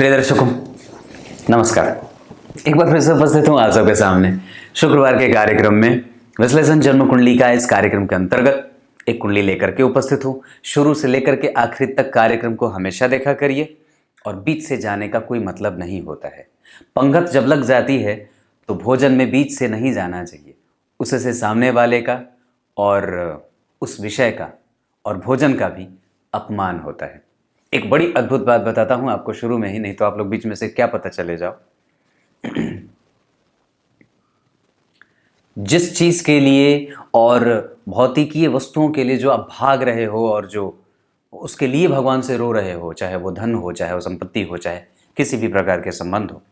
प्रिय दर्शकों, नमस्कार। एक बार फिर से उपस्थित हूँ आप सबके सामने शुक्रवार के कार्यक्रम में विश्लेषण जन्म कुंडली का। इस कार्यक्रम के अंतर्गत एक कुंडली लेकर के उपस्थित हूँ। शुरू से लेकर के आखिर तक कार्यक्रम को हमेशा देखा करिए और बीच से जाने का कोई मतलब नहीं होता है। पंगत जब लग जाती है तो भोजन में बीच से नहीं जाना चाहिए, उससे सामने वाले का और उस विषय का और भोजन का भी अपमान होता है। एक बड़ी अद्भुत बात बताता हूं आपको शुरू में ही, नहीं तो आप लोग बीच में से क्या पता चले जाओ। जिस चीज के लिए और भौतिकीय वस्तुओं के लिए जो आप भाग रहे हो और जो उसके लिए भगवान से रो रहे हो, चाहे वो धन हो, चाहे वो संपत्ति हो, चाहे किसी भी प्रकार के संबंध हो,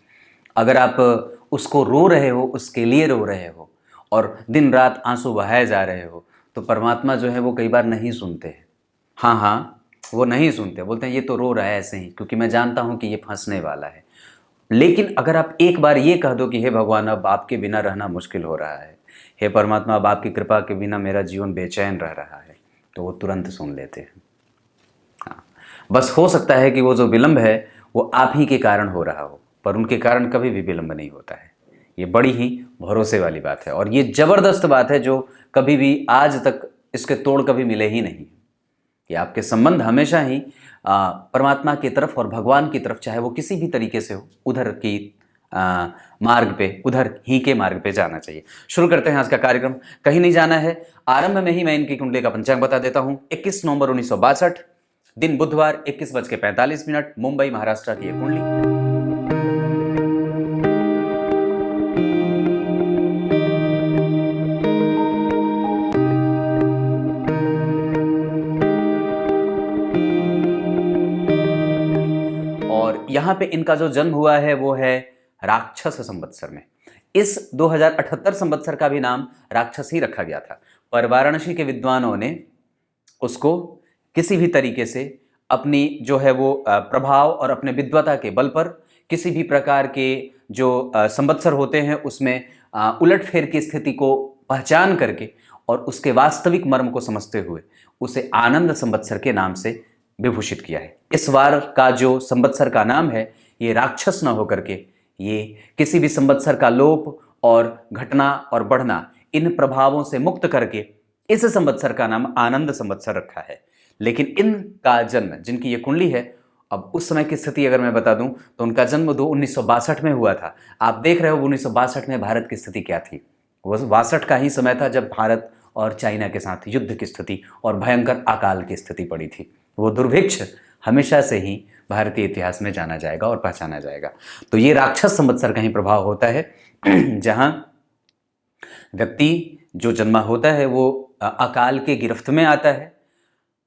अगर आप उसको रो रहे हो, उसके लिए रो रहे हो और दिन रात आंसू बहाए जा रहे हो, तो परमात्मा जो है वो कई बार नहीं सुनते हैं। हाँ, वो नहीं सुनते, बोलते हैं ये तो रो रहा है ऐसे ही, क्योंकि मैं जानता हूं कि ये फंसने वाला है। लेकिन अगर आप एक बार ये कह दो कि हे भगवान, अब आपके बिना रहना मुश्किल हो रहा है, हे परमात्मा, अब आपकी कृपा के बिना मेरा जीवन बेचैन रह रहा है, तो वो तुरंत सुन लेते हैं। हाँ, बस हो सकता है कि वो जो विलंब है वो आप ही के कारण हो रहा हो, पर उनके कारण कभी भी विलंब नहीं होता है। ये बड़ी ही भरोसे वाली बात है और ये जबरदस्त बात है जो कभी भी आज तक इसके तोड़ कभी मिले ही नहीं कि आपके संबंध हमेशा ही परमात्मा की तरफ और भगवान की तरफ, चाहे वो किसी भी तरीके से हो, उधर की मार्ग पे, उधर ही के मार्ग पे जाना चाहिए। शुरू करते हैं आज का कार्यक्रम। कहीं नहीं जाना है, आरंभ में ही मैं इनकी कुंडली का पंचांग बता देता हूं। 21 नवंबर 1962, दिन बुधवार, 21:45, मुंबई महाराष्ट्र की ये कुंडली। यहां पे इनका जो जन्म हुआ है वो है राक्षस संवत्सर में। इस 2078 संवत्सर का भी नाम राक्षस ही रखा गया था, पर वाराणसी के विद्वानों ने उसको किसी भी तरीके से अपनी जो है वो प्रभाव और अपने विद्वता के बल पर किसी भी प्रकार के जो संवत्सर होते हैं उसमें उलटफेर की स्थिति को पहचान करके और उसके वास्तविक मर्म को समझते हुए उसे आनंद संवत्सर के नाम से विभूषित किया है। इस बार का जो संवत्सर का नाम है ये राक्षस न होकर के ये किसी भी संवत्सर का लोप और घटना और बढ़ना, इन प्रभावों से मुक्त करके इस संवत्सर का नाम आनंद संवत्सर रखा है। लेकिन इनका जन्म, जिनकी ये कुंडली है, अब उस समय की स्थिति अगर मैं बता दूं तो उनका जन्म 1962 में हुआ था। आप देख रहे हो 1962 में भारत की स्थिति क्या थी। वो 62 का ही समय था जब भारत और चाइना के साथ युद्ध की स्थिति और भयंकर अकाल की स्थिति पड़ी थी। वो दुर्भिक्ष हमेशा से ही भारतीय इतिहास में जाना जाएगा और पहचाना जाएगा। तो ये राक्षस संवत्सर का ही प्रभाव होता है, जहां व्यक्ति जो जन्मा होता है वो अकाल के गिरफ्त में आता है।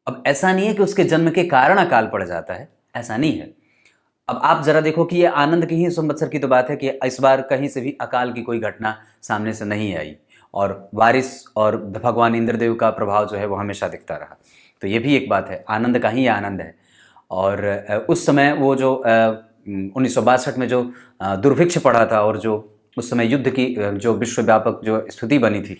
अब ऐसा नहीं है कि उसके जन्म के कारण अकाल पड़ जाता है, ऐसा नहीं है। अब आप जरा देखो कि ये आनंद की ही संवत्सर की तो बात है कि इस बार कहीं से भी अकाल की कोई घटना सामने से नहीं आई और बारिश और भगवान इंद्रदेव का प्रभाव जो है वो हमेशा दिखता रहा। तो ये भी एक बात है, आनंद का ही आनंद है। और उस समय वो जो 1962 में जो दुर्भिक्ष पड़ा था और जो उस समय युद्ध की जो विश्वव्यापक जो स्थिति बनी थी,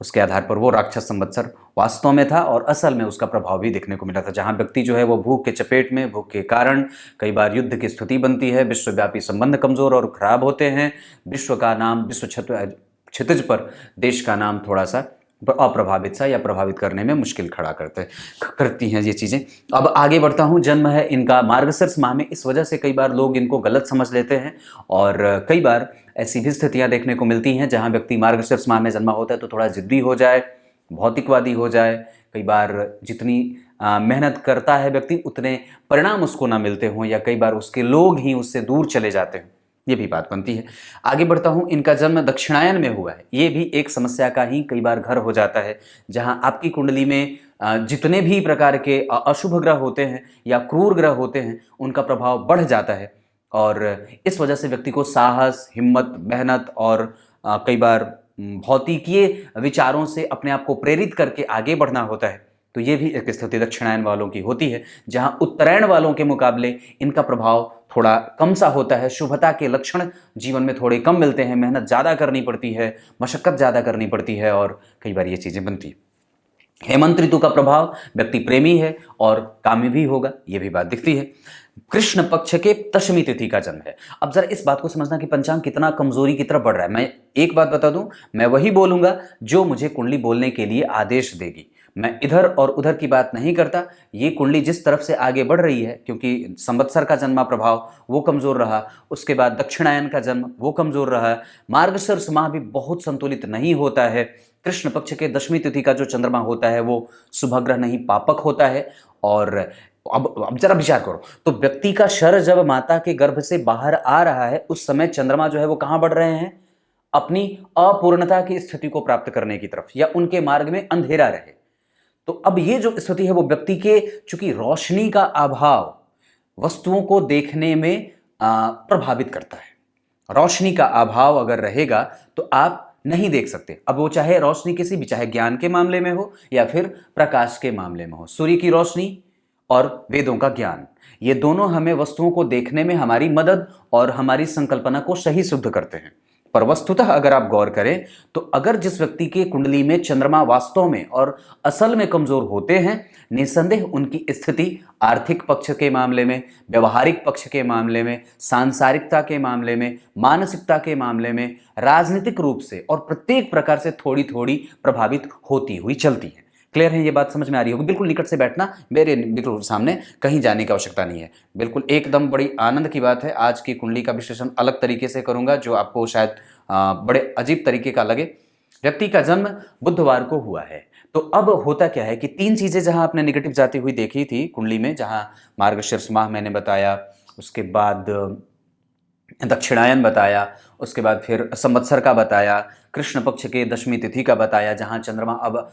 उसके आधार पर वो राक्षस संवत्सर वास्तव में था और असल में उसका प्रभाव भी देखने को मिला था, जहाँ व्यक्ति जो है वो भूख के चपेट में, भूख के कारण कई बार युद्ध की स्थिति बनती है, विश्वव्यापी संबंध कमजोर और खराब होते हैं, विश्व का नाम, विश्व क्षितिज पर देश का नाम थोड़ा सा अप्रभावित सा या प्रभावित करने में मुश्किल खड़ा करती हैं ये चीज़ें। अब आगे बढ़ता हूँ। जन्म है इनका मार्गशीर्ष माह में, इस वजह से कई बार लोग इनको गलत समझ लेते हैं और कई बार ऐसी भी स्थितियाँ देखने को मिलती हैं जहाँ व्यक्ति मार्गशीर्ष माह में जन्मा होता है तो थोड़ा जिद्दी हो जाए, भौतिकवादी हो जाए। कई बार जितनी मेहनत करता है व्यक्ति उतने परिणाम उसको ना मिलते हों या कई बार उसके लोग ही उससे दूर चले जाते हैं, ये भी बात बनती है। आगे बढ़ता हूँ। इनका जन्म दक्षिणायन में हुआ है, ये भी एक समस्या का ही कई बार घर हो जाता है, जहाँ आपकी कुंडली में जितने भी प्रकार के अशुभ ग्रह होते हैं या क्रूर ग्रह होते हैं उनका प्रभाव बढ़ जाता है और इस वजह से व्यक्ति को साहस, हिम्मत, मेहनत और कई बार भौतिकीय विचारों से अपने आप को प्रेरित करके आगे बढ़ना होता है। तो ये भी एक स्थिति दक्षिणायन वालों की होती है, जहाँ उत्तरायण वालों के मुकाबले इनका प्रभाव थोड़ा कम सा होता है। शुभता के लक्षण जीवन में थोड़े कम मिलते हैं, मेहनत ज़्यादा करनी पड़ती है, मशक्कत ज़्यादा करनी पड़ती है और कई बार ये चीज़ें बनती हैं। हेमंत ऋतु का प्रभाव, व्यक्ति प्रेमी है और कामी भी होगा, ये भी बात दिखती है। कृष्ण पक्ष के दशमी तिथि का जन्म है। अब जरा इस बात को समझना कि पंचांग कितना कमजोरी की तरफ बढ़ रहा है। मैं एक बात बता दूं, मैं वही बोलूंगा जो मुझे कुंडली बोलने के लिए आदेश देगी। मैं इधर और उधर की बात नहीं करता। ये कुंडली जिस तरफ से आगे बढ़ रही है, क्योंकि संवत्सर का जन्मा प्रभाव वो कमजोर रहा, उसके बाद दक्षिणायन का जन्म वो कमजोर रहा, मार्गशीर्ष माह भी बहुत संतुलित नहीं होता है, कृष्ण पक्ष के दशमी तिथि का जो चंद्रमा होता है वो शुभग्रह नहीं पापक होता है। और अब जरा विचार करो, तो व्यक्ति का शर जब माता के गर्भ से बाहर आ रहा है उस समय चंद्रमा जो है वो कहां बढ़ रहे हैं? अपनी अपूर्णता की स्थिति को प्राप्त करने की तरफ, या उनके मार्ग में अंधेरा रहे। तो अब ये जो स्थिति है वो व्यक्ति के, चूंकि रोशनी का अभाव वस्तुओं को देखने में प्रभावित करता है। रोशनी का अभाव अगर रहेगा तो आप नहीं देख सकते। अब वो चाहे रोशनी किसी भी, चाहे ज्ञान के मामले में हो या फिर प्रकाश के मामले में हो। सूर्य की रोशनी और वेदों का ज्ञान, ये दोनों हमें वस्तुओं को देखने में हमारी मदद और हमारी संकल्पना को सही सिद्ध करते हैं। पर वस्तुतः अगर आप गौर करें तो अगर जिस व्यक्ति के कुंडली में चंद्रमा वास्तव में और असल में कमजोर होते हैं, निसंदेह उनकी स्थिति आर्थिक पक्ष के मामले में, व्यवहारिक पक्ष के मामले में, सांसारिकता के मामले में, मानसिकता के मामले में, राजनीतिक रूप से और प्रत्येक प्रकार से थोड़ी थोड़ी प्रभावित होती हुई चलती है। क्लियर है? ये बात समझ में आ रही होगी। बिल्कुल निकट से बैठना, मेरे बिल्कुल सामने, कहीं जाने की आवश्यकता नहीं है। बिल्कुल एकदम बड़ी आनंद की बात है। आज की कुंडली का विश्लेषण अलग तरीके से करूंगा जो आपको शायद बड़े अजीब तरीके का लगे। व्यक्ति का जन्म बुधवार को हुआ है। तो अब होता क्या है कि तीन चीजें जहां आपने निगेटिव जाती हुई देखी थी कुंडली में, जहां मार्गशीर्ष माह मैंने बताया, उसके बाद दक्षिणायन बताया, उसके बाद फिर संवत्सर का बताया, कृष्ण पक्ष के दशमी तिथि का बताया, जहां चंद्रमा अब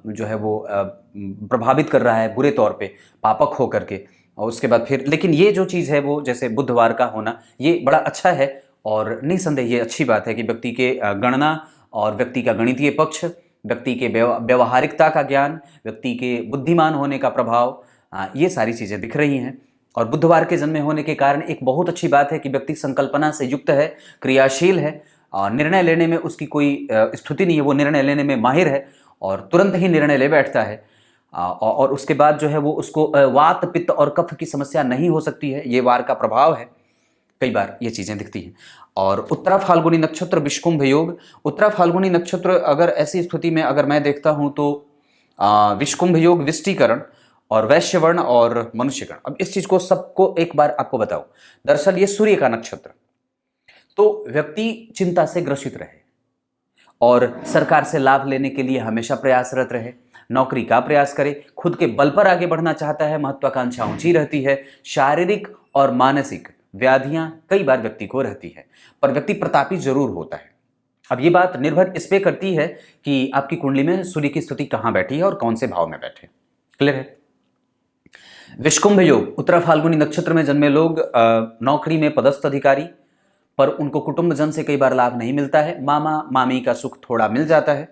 जो है वो प्रभावित कर रहा है बुरे तौर पे पापक होकर के। और उसके बाद फिर, लेकिन ये जो चीज़ है वो जैसे बुधवार का होना ये बड़ा अच्छा है और निसंदेह ये अच्छी बात है कि व्यक्ति के गणना और व्यक्ति का गणितीय पक्ष, व्यक्ति के व्यवहारिकता का ज्ञान, व्यक्ति के बुद्धिमान होने का प्रभाव, ये सारी चीज़ें दिख रही हैं। और बुधवार के जन्मे होने के कारण एक बहुत अच्छी बात है कि व्यक्ति संकल्पना से युक्त है, क्रियाशील है, और निर्णय लेने में उसकी कोई स्थिति नहीं है, वो निर्णय लेने में माहिर है और तुरंत ही निर्णय ले बैठता है। और उसके बाद जो है वो उसको वात पित्त और कफ की समस्या नहीं हो सकती है, ये वार का प्रभाव है। कई बार ये चीज़ें दिखती हैं। और उत्तरा फाल्गुनी नक्षत्र विषकुंभ योग, उत्तरा फाल्गुनी नक्षत्र अगर ऐसी स्थिति में अगर मैं देखता हूँ तो विषकुंभ योग, विष्टिकरण और वैश्यवर्ण और मनुष्यगण। अब इस चीज को सबको एक बार आपको बताओ, दरअसल ये सूर्य का नक्षत्र, तो व्यक्ति चिंता से ग्रसित रहे और सरकार से लाभ लेने के लिए हमेशा प्रयासरत रहे, नौकरी का प्रयास करे, खुद के बल पर आगे बढ़ना चाहता है, महत्वाकांक्षा ऊंची रहती है, शारीरिक और मानसिक व्याधियां कई बार व्यक्ति को रहती है, पर व्यक्ति प्रतापी जरूर होता है। अब ये बात निर्भर इस पे करती है कि आपकी कुंडली में सूर्य की स्थिति कहां बैठी है और कौन से भाव में बैठे। क्लियर है? विषकुंभ योग, उत्तरा फाल्गुनी नक्षत्र में जन्मे लोग नौकरी में पदस्थ अधिकारी, पर उनको कुटुंब जन से कई बार लाभ नहीं मिलता है, मामा मामी का सुख थोड़ा मिल जाता है,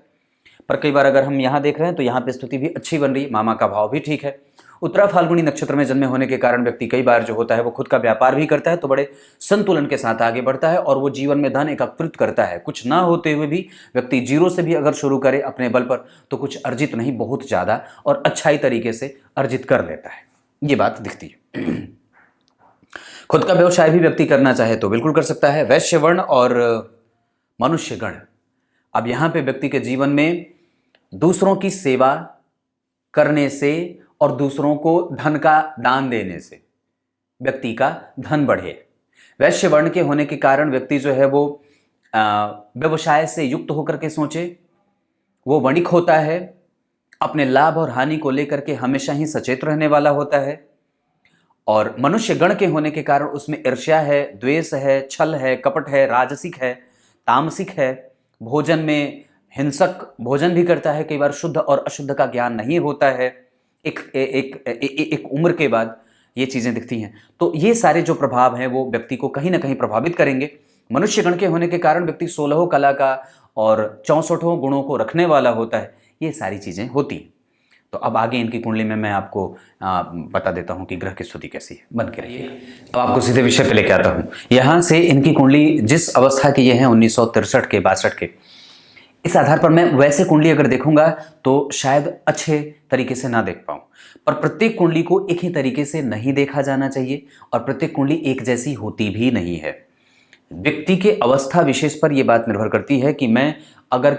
पर कई बार अगर हम यहाँ देख रहे हैं तो यहाँ पे स्थिति भी अच्छी बन रही है, मामा का भाव भी ठीक है। उत्तरा फाल्गुनी नक्षत्र में जन्मे होने के कारण व्यक्ति कई बार जो होता है वो खुद का व्यापार भी करता है, तो बड़े संतुलन के साथ आगे बढ़ता है और वो जीवन में धन एकत्रित करता है। कुछ ना होते हुए भी व्यक्ति जीरो से भी अगर शुरू करे अपने बल पर तो कुछ अर्जित नहीं, बहुत ज़्यादा और अच्छाई तरीके से अर्जित कर लेता है, ये बात दिखती है। खुद का व्यवसाय भी व्यक्ति करना चाहे तो बिल्कुल कर सकता है। वैश्यवर्ण और मनुष्यगण, अब यहाँ पे व्यक्ति के जीवन में दूसरों की सेवा करने से और दूसरों को धन का दान देने से व्यक्ति का धन बढ़े। वैश्य वर्ण के होने के कारण व्यक्ति जो है वो व्यवसाय से युक्त होकर के सोचे, वो वणिक होता है, अपने लाभ और हानि को लेकर के हमेशा ही सचेत रहने वाला होता है। और मनुष्य गण के होने के कारण उसमें ईर्ष्या है, द्वेष है, छल है, कपट है, राजसिक है, तामसिक है, भोजन में हिंसक भोजन भी करता है, कई बार शुद्ध और अशुद्ध का ज्ञान नहीं होता है। एक उम्र के बाद ये चीजें दिखती हैं। तो ये सारे जो प्रभाव हैं वो व्यक्ति को कहीं ना कहीं प्रभावित करेंगे। मनुष्यगण के होने के कारण व्यक्ति 16 कला का और 64 गुणों को रखने वाला होता है, ये सारी चीजें होती हैं। तो अब आगे इनकी कुंडली में मैं आपको बता देता हूं कि ग्रह की स्थिति कैसी है। बन के रहिए। अब आपको सीधे विषय पे लेके आता हूं। यहां से इनकी कुंडली जिस अवस्था की ये है 1963 के 62 के, इस आधार पर मैं वैसे कुंडली अगर देखूंगा तो शायद अच्छे तरीके से ना देख पाऊं। पर प्रत्येक कुंडली को एक ही तरीके से नहीं देखा जाना चाहिए और प्रत्येक कुंडली एक जैसी होती भी नहीं है। व्यक्ति के अवस्था विशेष पर यह बात निर्भर करती है कि मैं अगर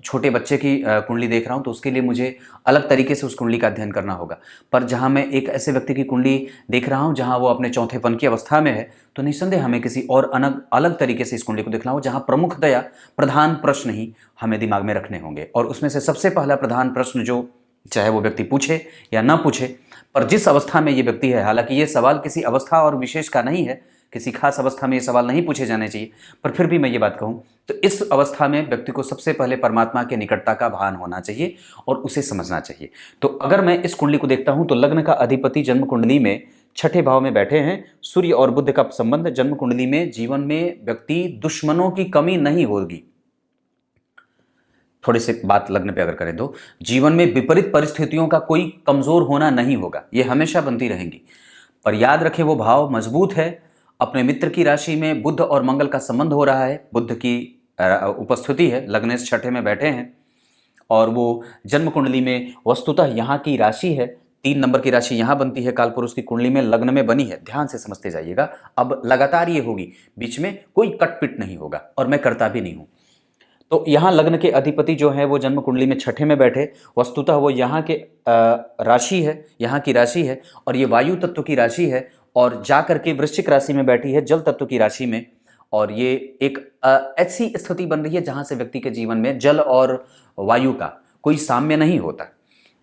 छोटे बच्चे की कुंडली देख रहा हूं तो उसके लिए मुझे अलग तरीके से उस कुंडली का अध्ययन करना होगा। पर जहां मैं एक ऐसे व्यक्ति की कुंडली देख रहा हूं जहां वो अपने चौथेपन की अवस्था में है, तो निस्संदेह हमें किसी और अलग तरीके से इस कुंडली को देखना हो, जहां प्रमुखतया प्रधान प्रश्न ही हमें दिमाग में रखने होंगे। और उसमें से सबसे पहला प्रधान प्रश्न, जो चाहे वो व्यक्ति पूछे या ना पूछे, पर जिस अवस्था में ये व्यक्ति है, हालांकि ये सवाल किसी अवस्था और विशेष का नहीं है, किसी खास अवस्था में ये सवाल नहीं पूछे जाने चाहिए, पर फिर भी मैं ये बात कहूं तो इस अवस्था में व्यक्ति को सबसे पहले परमात्मा के निकटता का भान होना चाहिए और उसे समझना चाहिए। तो अगर मैं इस कुंडली को देखता हूं तो लग्न का अधिपति जन्म कुंडली में छठे भाव में बैठे हैं। सूर्य और बुध का संबंध जन्म कुंडली में जीवन में व्यक्ति दुश्मनों की कमी नहीं होगी। थोड़ी सी बात लग्न पे अगर करें तो जीवन में विपरीत परिस्थितियों का कोई कमजोर होना नहीं होगा, ये हमेशा बनती रहेंगी। पर याद रखें वो भाव मजबूत है। अपने मित्र की राशि में बुध और मंगल का संबंध हो रहा है, बुध की उपस्थिति है, लग्न छठे में बैठे हैं और वो जन्म कुंडली में वस्तुतः यहाँ की राशि है, 3 नंबर की राशि यहाँ बनती है, कालपुरुष की कुंडली में लग्न में बनी है। ध्यान से समझते जाइएगा, अब लगातार ये होगी, बीच में कोई कटपिट नहीं होगा और मैं करता भी नहीं हूं। तो यहाँ लग्न के अधिपति जो है वो जन्म कुंडली में छठे में बैठे, वस्तुतः वो यहाँ के राशि है, यहाँ की राशि है और ये वायु तत्व की राशि है और जाकर के वृश्चिक राशि में बैठी है, जल तत्व की राशि में। और ये एक ऐसी स्थिति बन रही है जहां से व्यक्ति के जीवन में जल और वायु का कोई साम्य नहीं होता।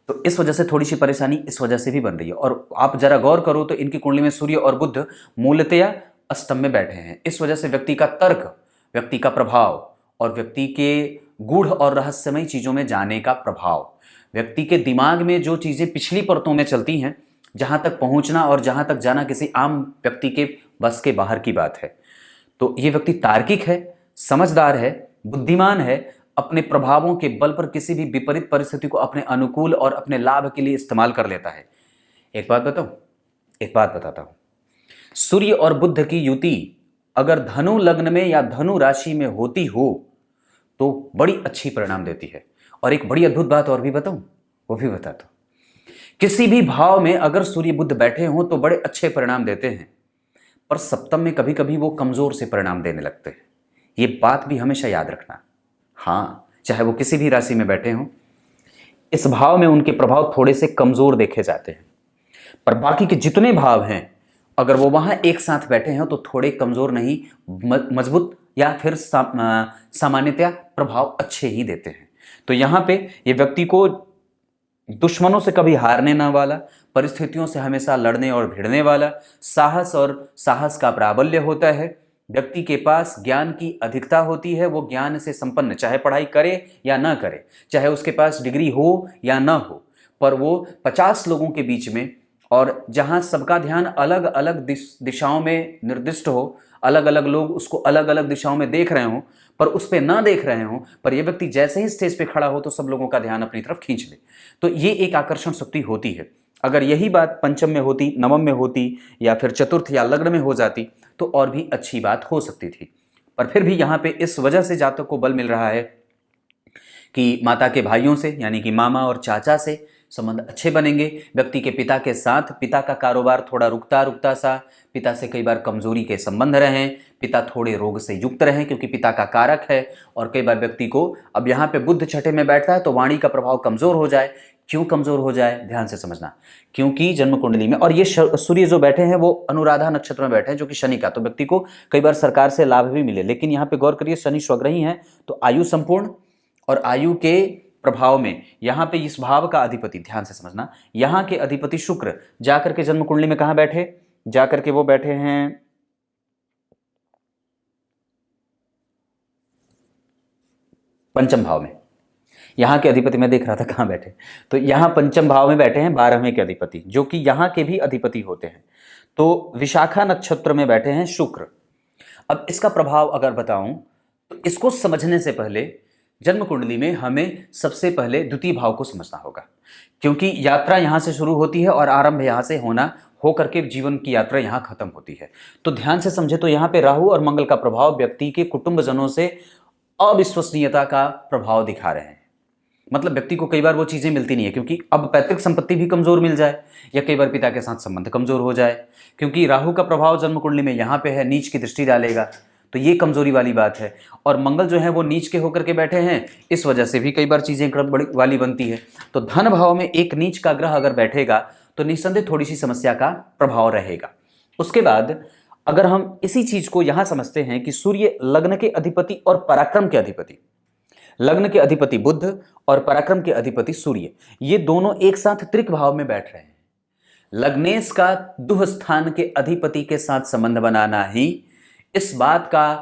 तो इस वजह से थोड़ी सी परेशानी इस वजह से भी बन रही है। और आप जरा गौर करो तो इनकी कुंडली में सूर्य और बुध मूलतया अष्टम में बैठे हैं। इस वजह से व्यक्ति का तर्क, व्यक्ति का प्रभाव और व्यक्ति के गूढ़ और रहस्यमय चीजों में जाने का प्रभाव, व्यक्ति के दिमाग में जो चीजें पिछली परतों में चलती हैं, जहां तक पहुंचना और जहां तक जाना किसी आम व्यक्ति के बस के बाहर की बात है। तो ये व्यक्ति तार्किक है, समझदार है, बुद्धिमान है, अपने प्रभावों के बल पर किसी भी विपरीत परिस्थिति को अपने अनुकूल और अपने लाभ के लिए इस्तेमाल कर लेता है। एक बात बताता हूं, सूर्य और बुध की युति अगर धनु लग्न में या धनु राशि में होती हो तो बड़ी अच्छी परिणाम देती है। और एक बड़ी अद्भुत बात और भी बताऊं, वो भी बताता हूं। किसी भी भाव में अगर सूर्य बुध बैठे हों तो बड़े अच्छे परिणाम देते हैं, पर सप्तम में कभी कभी वो कमजोर से परिणाम देने लगते हैं। ये बात भी हमेशा याद रखना। हाँ, चाहे वो किसी भी राशि में बैठे हों, इस भाव में उनके प्रभाव थोड़े से कमजोर देखे जाते हैं, पर बाकी के जितने भाव हैं अगर वो वहां एक साथ बैठे हैं तो थोड़े कमजोर नहीं, मजबूत या फिर सामान्यतया प्रभाव अच्छे ही देते हैं। तो यहां पे ये व्यक्ति को दुश्मनों से कभी हारने ना वाला, परिस्थितियों से हमेशा लड़ने और भिड़ने वाला, साहस का प्राबल्य होता है। व्यक्ति के पास ज्ञान की अधिकता होती है, वो ज्ञान से संपन्न, चाहे पढ़ाई करे या ना करे, चाहे उसके पास डिग्री हो या ना हो, पर वो 50 लोगों के बीच में और जहां सबका ध्यान अलग अलग दिशाओं में निर्दिष्ट हो, अलग अलग लोग उसको अलग अलग दिशाओं में देख रहे हों पर उस पर ना देख रहे हों, पर यह व्यक्ति जैसे ही स्टेज पे खड़ा हो तो सब लोगों का ध्यान अपनी तरफ खींच ले, तो ये एक आकर्षण शक्ति होती है। अगर यही बात पंचम में होती, नवम में होती या फिर चतुर्थ या लग्न में हो जाती तो और भी अच्छी बात हो सकती थी। पर फिर भी यहाँ पे इस वजह से जातक को बल मिल रहा है कि माता के भाइयों से यानी कि मामा और चाचा से संबंध अच्छे बनेंगे। व्यक्ति के पिता के साथ, पिता का कारोबार थोड़ा रुकता सा, पिता से कई बार कमजोरी के संबंध रहें, पिता थोड़े रोग से युक्त रहें क्योंकि पिता का कारक है। और कई बार व्यक्ति को, अब यहाँ पे बुध छठे में बैठता है तो वाणी का प्रभाव कमजोर हो जाए। क्यों कमजोर हो जाए, ध्यान से समझना, क्योंकि जन्म कुंडली में, और ये सूर्य जो बैठे हैं वो अनुराधा नक्षत्र में बैठे हैं जो कि शनि का, तो व्यक्ति को कई बार सरकार से लाभ भी मिले। लेकिन यहाँ पे गौर करिए, शनि स्वग्रही है तो आयु संपूर्ण, और आयु के प्रभाव में यहां पे इस भाव का अधिपति, ध्यान से समझना, यहां के अधिपति शुक्र जाकर के जन्म कुंडली में कहां बैठे, जाकर के वो बैठे हैं पंचम भाव में। यहां के अधिपति मैं देख रहा था कहां बैठे, तो यहां पंचम भाव में बैठे हैं 12वें के अधिपति, जो कि यहां के भी अधिपति होते हैं। तो विशाखा नक्षत्र में बैठे हैं शुक्र। अब इसका प्रभाव अगर बताऊं तो इसको समझने से पहले जन्म कुंडली में हमें सबसे पहले द्वितीय भाव को समझना होगा, क्योंकि यात्रा यहां से शुरू होती है और आरंभ यहां से हो करके जीवन की यात्रा यहां खत्म होती है। तो ध्यान से समझे तो यहां पे राहु और मंगल का प्रभाव व्यक्ति के कुटुंबजनों से अविश्वसनीयता का प्रभाव दिखा रहे हैं। मतलब व्यक्ति को कई बार वो चीजें मिलती नहीं है, क्योंकि अब पैतृक संपत्ति भी कमजोर मिल जाए, या कई बार पिता के साथ संबंध कमजोर हो जाए, क्योंकि राहु का प्रभाव जन्म कुंडली में यहाँ पे है, नीच की दृष्टि डालेगा, तो ये कमजोरी वाली बात है। और मंगल जो है वो नीच के होकर के बैठे हैं, इस वजह से भी कई बार चीजें गड़बड़ वाली बनती है। तो धन भाव में एक नीच का ग्रह अगर बैठेगा तो निस्संदेह थोड़ी सी समस्या का प्रभाव रहेगा। उसके बाद अगर हम इसी चीज को यहां समझते हैं कि सूर्य लग्न के अधिपति और पराक्रम के अधिपति, लग्न के अधिपति बुध और पराक्रम के अधिपति सूर्य, ये दोनों एक साथ त्रिक भाव में बैठ रहे हैं। लग्नेश का दुह स्थान के अधिपति के साथ संबंध बनाना ही इस बात का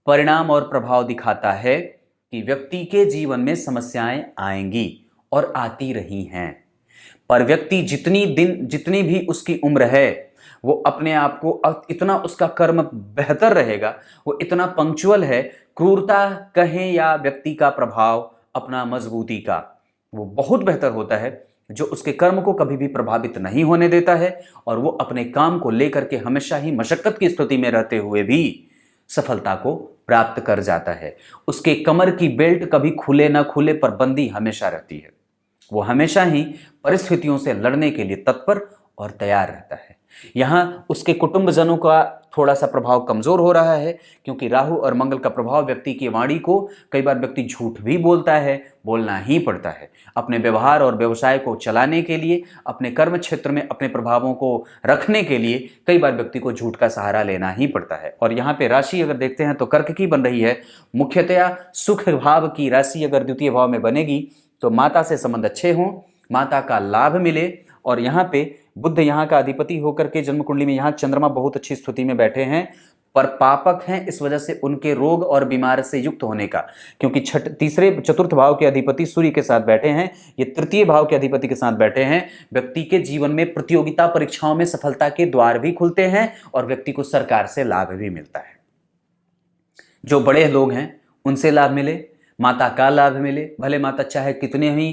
परिणाम और प्रभाव दिखाता है कि व्यक्ति के जीवन में समस्याएं आएंगी और आती रही हैं। पर व्यक्ति जितनी भी उसकी उम्र है, वो अपने आप को इतना उसका कर्म बेहतर रहेगा, वो इतना पंक्चुअल है, क्रूरता कहें या व्यक्ति का प्रभाव अपना मजबूती का, वो बहुत बेहतर होता है, जो उसके कर्म को कभी भी प्रभावित नहीं होने देता है और वो अपने काम को लेकर के हमेशा ही मशक्कत की स्थिति में रहते हुए भी सफलता को प्राप्त कर जाता है। उसके कमर की बेल्ट कभी खुले ना खुले पर बंदी हमेशा रहती है। वो हमेशा ही परिस्थितियों से लड़ने के लिए तत्पर और तैयार रहता है। यहां उसके कुटुंबजनों का थोड़ा सा प्रभाव कमजोर हो रहा है, क्योंकि राहु और मंगल का प्रभाव व्यक्ति की वाणी को, कई बार व्यक्ति झूठ भी बोलता है, बोलना ही पड़ता है। अपने व्यवहार और व्यवसाय को चलाने के लिए, अपने कर्म क्षेत्र में अपने प्रभावों को रखने के लिए कई बार व्यक्ति को झूठ का सहारा लेना ही पड़ता है। और यहाँ पे राशि अगर देखते हैं तो कर्क की बन रही है। मुख्यतया सुख भाव की राशि अगर द्वितीय भाव में बनेगी तो माता से संबंध अच्छे हों, माता का लाभ मिले। और यहाँ पे बुध यहाँ का अधिपति होकर के जन्म कुंडली में यहाँ चंद्रमा बहुत अच्छी स्थिति में बैठे हैं, पर पापक हैं, इस वजह से उनके रोग और बीमार से युक्त होने का, क्योंकि तीसरे चतुर्थ भाव के अधिपति सूर्य के साथ बैठे हैं, ये तृतीय भाव के अधिपति के साथ बैठे हैं। व्यक्ति के जीवन में प्रतियोगिता परीक्षाओं में सफलता के द्वार भी खुलते हैं और व्यक्ति को सरकार से लाभ भी मिलता है। जो बड़े लोग हैं उनसे लाभ मिले, माता का लाभ मिले, भले माता चाहे कितने ही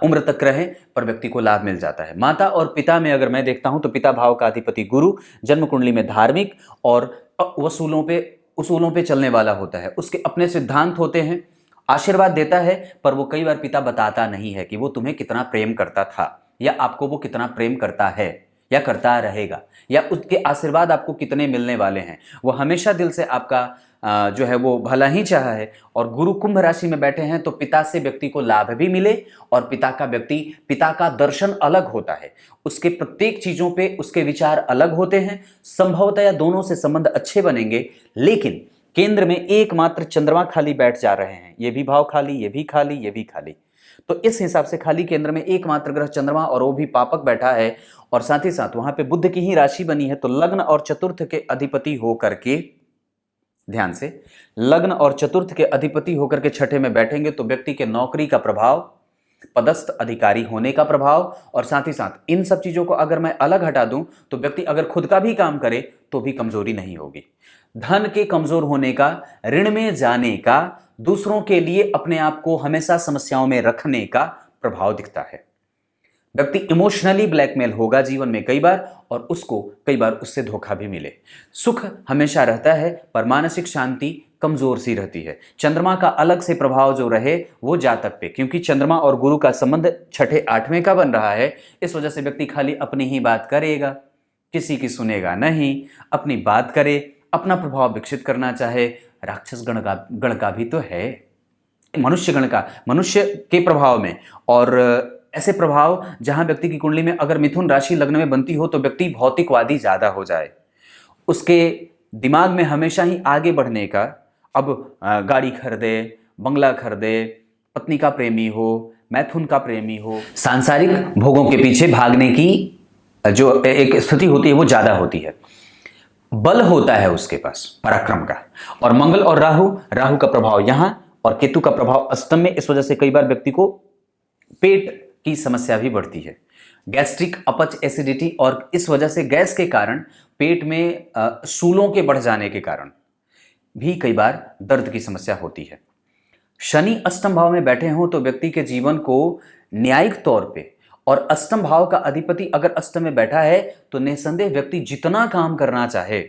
उम्र तक रहे, पर व्यक्ति को लाभ मिल जाता है। माता और पिता में अगर मैं देखता हूं तो पिता भाव का अधिपति गुरु जन्म कुंडली में धार्मिक और उसूलों पे चलने वाला होता है। उसके अपने सिद्धांत होते हैं, आशीर्वाद देता है, पर वो कई बार पिता बताता नहीं है कि वो तुम्हें कितना प्रेम करता था, या आपको वो कितना प्रेम करता है या करता रहेगा, या उसके आशीर्वाद आपको कितने मिलने वाले हैं। वो हमेशा दिल से आपका जो है वो भला ही चाहा है। और गुरु कुंभ राशि में बैठे हैं तो पिता से व्यक्ति को लाभ भी मिले, और पिता का दर्शन अलग होता है, उसके प्रत्येक चीजों पे उसके विचार अलग होते हैं। संभवतः दोनों से संबंध अच्छे बनेंगे, लेकिन केंद्र में एकमात्र चंद्रमा खाली बैठ जा रहे हैं। ये भी भाव खाली, ये भी खाली, ये भी खाली। तो इस हिसाब से खाली केंद्र में एकमात्र ग्रह चंद्रमा, और वो भी पापक बैठा है, और साथ ही साथ वहां पे बुध की ही राशि बनी है। तो लग्न और चतुर्थ के अधिपति होकर के, ध्यान से, लग्न और चतुर्थ के अधिपति होकर के छठे में बैठेंगे तो व्यक्ति के नौकरी का प्रभाव, पदस्थ अधिकारी होने का प्रभाव, और साथ ही साथ इन सब चीजों को अगर मैं अलग हटा दूं तो व्यक्ति अगर खुद का भी काम करे तो भी कमजोरी नहीं होगी। धन के कमजोर होने का, ऋण में जाने का, दूसरों के लिए अपने आप को हमेशा समस्याओं में रखने का प्रभाव दिखता है। व्यक्ति इमोशनली ब्लैकमेल होगा जीवन में कई बार, और उसको कई बार उससे धोखा भी मिले। सुख हमेशा रहता है, पर मानसिक शांति कमजोर सी रहती है। चंद्रमा का अलग से प्रभाव जो रहे वो जातक पे, क्योंकि चंद्रमा और गुरु का संबंध छठे आठवें का बन रहा है। इस वजह से व्यक्ति खाली अपनी ही बात करेगा, किसी की सुनेगा नहीं, अपनी बात करे, अपना प्रभाव विकसित करना चाहे। राक्षस गण का भी तो है, मनुष्य के प्रभाव में। और ऐसे प्रभाव जहां व्यक्ति की कुंडली में अगर मिथुन राशि लग्न में बनती हो तो व्यक्ति भौतिकवादी ज्यादा हो जाए, उसके दिमाग में हमेशा ही आगे बढ़ने का, अब गाड़ी खरीदे, बंगला खरीदे, पत्नी का प्रेमी हो, मैथुन का प्रेमी हो, सांसारिक भोगों के पीछे भागने की जो एक स्थिति होती है वो ज्यादा होती है। बल होता है उसके पास पराक्रम का। और मंगल और राहु का प्रभाव यहां और केतु का प्रभाव अष्टम में, इस वजह से कई बार व्यक्ति को पेट की समस्या भी बढ़ती है, गैस्ट्रिक, अपच, एसिडिटी, और इस वजह से गैस के कारण पेट में सूलों के बढ़ जाने के कारण भी कई बार दर्द की समस्या होती है। शनि अष्टम भाव में बैठे हों तो व्यक्ति के जीवन को न्यायिक तौर पे, और अष्टम भाव का अधिपति अगर अष्टम में बैठा है तो निसंदेह व्यक्ति जितना काम करना चाहे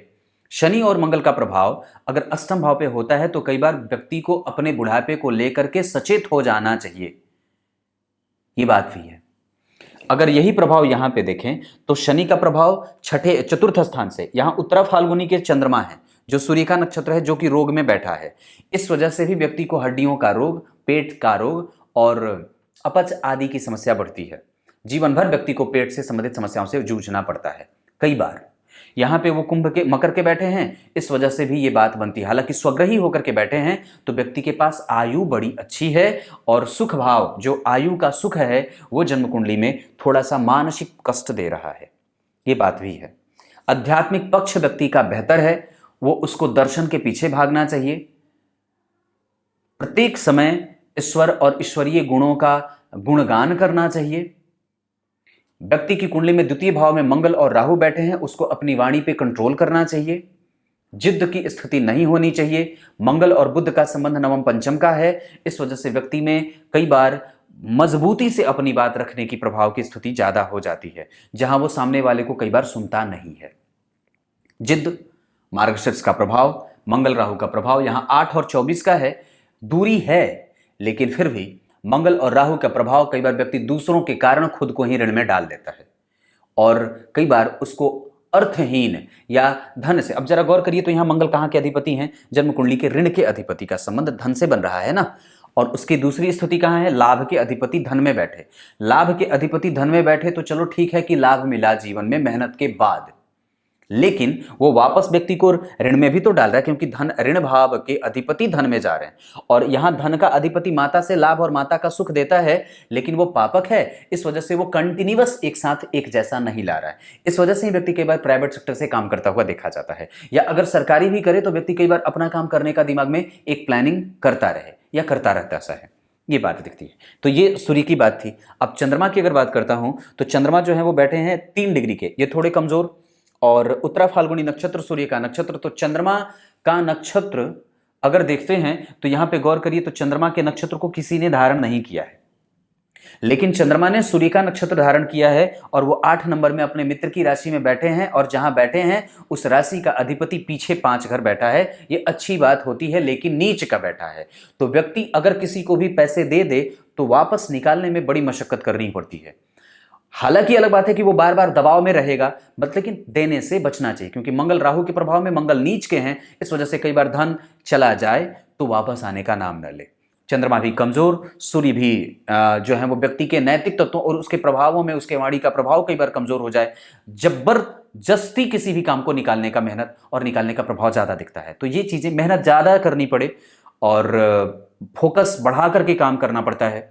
शनि और मंगल का प्रभाव अगर अष्टम भाव पे होता है तो कई बार व्यक्ति को अपने बुढ़ापे को लेकर के सचेत हो जाना चाहिए, ये बात भी है। अगर यही प्रभाव यहां पे देखें तो शनि का प्रभाव छठे चतुर्थ स्थान से, यहां उत्तरा फाल्गुनी के चंद्रमा है जो सूर्य का नक्षत्र है, जो कि रोग में बैठा है। इस वजह से भी व्यक्ति को हड्डियों का रोग, पेट का रोग और अपच आदि की समस्या बढ़ती है। जीवन भर व्यक्ति को पेट से संबंधित समस्याओं से जूझना पड़ता है। कई बार यहाँ पे वो कुंभ के मकर के बैठे हैं, इस वजह से भी ये बात बनती है। हालांकि स्वग्रही होकर के बैठे हैं तो व्यक्ति के पास आयु बड़ी अच्छी है और सुख भाव, जो आयु का सुख है, वो जन्म कुंडली में थोड़ा सा मानसिक कष्ट दे रहा है, ये बात भी है। आध्यात्मिक पक्ष व्यक्ति का बेहतर है, वो उसको दर्शन के पीछे भागना चाहिए। प्रत्येक समय ईश्वर और ईश्वरीय गुणों का गुणगान करना चाहिए। व्यक्ति की कुंडली में द्वितीय भाव में मंगल और राहु बैठे हैं, उसको अपनी वाणी पे कंट्रोल करना चाहिए। जिद्द की स्थिति नहीं होनी चाहिए। मंगल और बुध का संबंध नवम पंचम का है, इस वजह से व्यक्ति में कई बार मजबूती से अपनी बात रखने की प्रभाव की स्थिति ज्यादा हो जाती है, जहां वो सामने वाले को कई बार सुनता नहीं है। जिद्द, मार्गशीर्ष का प्रभाव, मंगल राहु का प्रभाव यहां 8 और 24 का है। दूरी है, लेकिन फिर भी मंगल और राहु का प्रभाव कई बार व्यक्ति दूसरों के कारण खुद को ही ऋण में डाल देता है और कई बार उसको अर्थहीन या धन से, अब जरा गौर करिए तो यहां मंगल कहां के अधिपति हैं? जन्म कुंडली के ऋण के अधिपति का संबंध धन से बन रहा है ना। और उसकी दूसरी स्थिति कहां है? लाभ के अधिपति धन में बैठे। लाभ के अधिपति धन में बैठे तो चलो ठीक है कि लाभ मिला जीवन में मेहनत के बाद, लेकिन वो वापस व्यक्ति को ऋण में भी तो डाल रहा है, क्योंकि धन, ऋण भाव के अधिपति धन में जा रहे हैं और यहां धन का अधिपति माता से लाभ और माता का सुख देता है, लेकिन वो पापक है। इस वजह से वो कंटिन्यूअस एक साथ एक जैसा नहीं ला रहा है। इस वजह से ही व्यक्ति कई बार प्राइवेट सेक्टर से काम करता हुआ देखा जाता है, या अगर सरकारी भी करे तो व्यक्ति कई बार अपना काम करने का दिमाग में एक प्लानिंग करता रहे या करता रहता सा है, ये बात दिखती है। तो ये सूर्य की बात थी। अब चंद्रमा की अगर बात करता हूं तो चंद्रमा जो है वो बैठे हैं 3 डिग्री के, ये थोड़े कमजोर, और उत्तरा फाल्गुनी नक्षत्र सूर्य का नक्षत्र। तो चंद्रमा का नक्षत्र अगर देखते हैं तो यहां पे गौर करिए तो चंद्रमा के नक्षत्र को किसी ने धारण नहीं किया है, लेकिन चंद्रमा ने सूर्य का नक्षत्र धारण किया है और वो 8 नंबर में अपने मित्र की राशि में बैठे हैं, और जहां बैठे हैं उस राशि का अधिपति पीछे 5 घर बैठा है। ये अच्छी बात होती है, लेकिन नीच का बैठा है। तो व्यक्ति अगर किसी को भी पैसे दे दे तो वापस निकालने में बड़ी मशक्कत करनी पड़ती है। हालांकि अलग बात है कि वो बार बार दबाव में रहेगा, बट लेकिन देने से बचना चाहिए, क्योंकि मंगल राहु के प्रभाव में मंगल नीच के हैं। इस वजह से कई बार धन चला जाए तो वापस आने का नाम न ले। चंद्रमा भी कमजोर, सूर्य भी जो है वो व्यक्ति के नैतिक तत्वों और उसके प्रभावों में उसके वाणी का प्रभाव कई बार कमजोर हो जाए। जबरदस्ती किसी भी काम को निकालने का मेहनत और निकालने का प्रभाव ज्यादा दिखता है। तो ये चीजें मेहनत ज्यादा करनी पड़े और फोकस बढ़ा करके काम करना पड़ता है।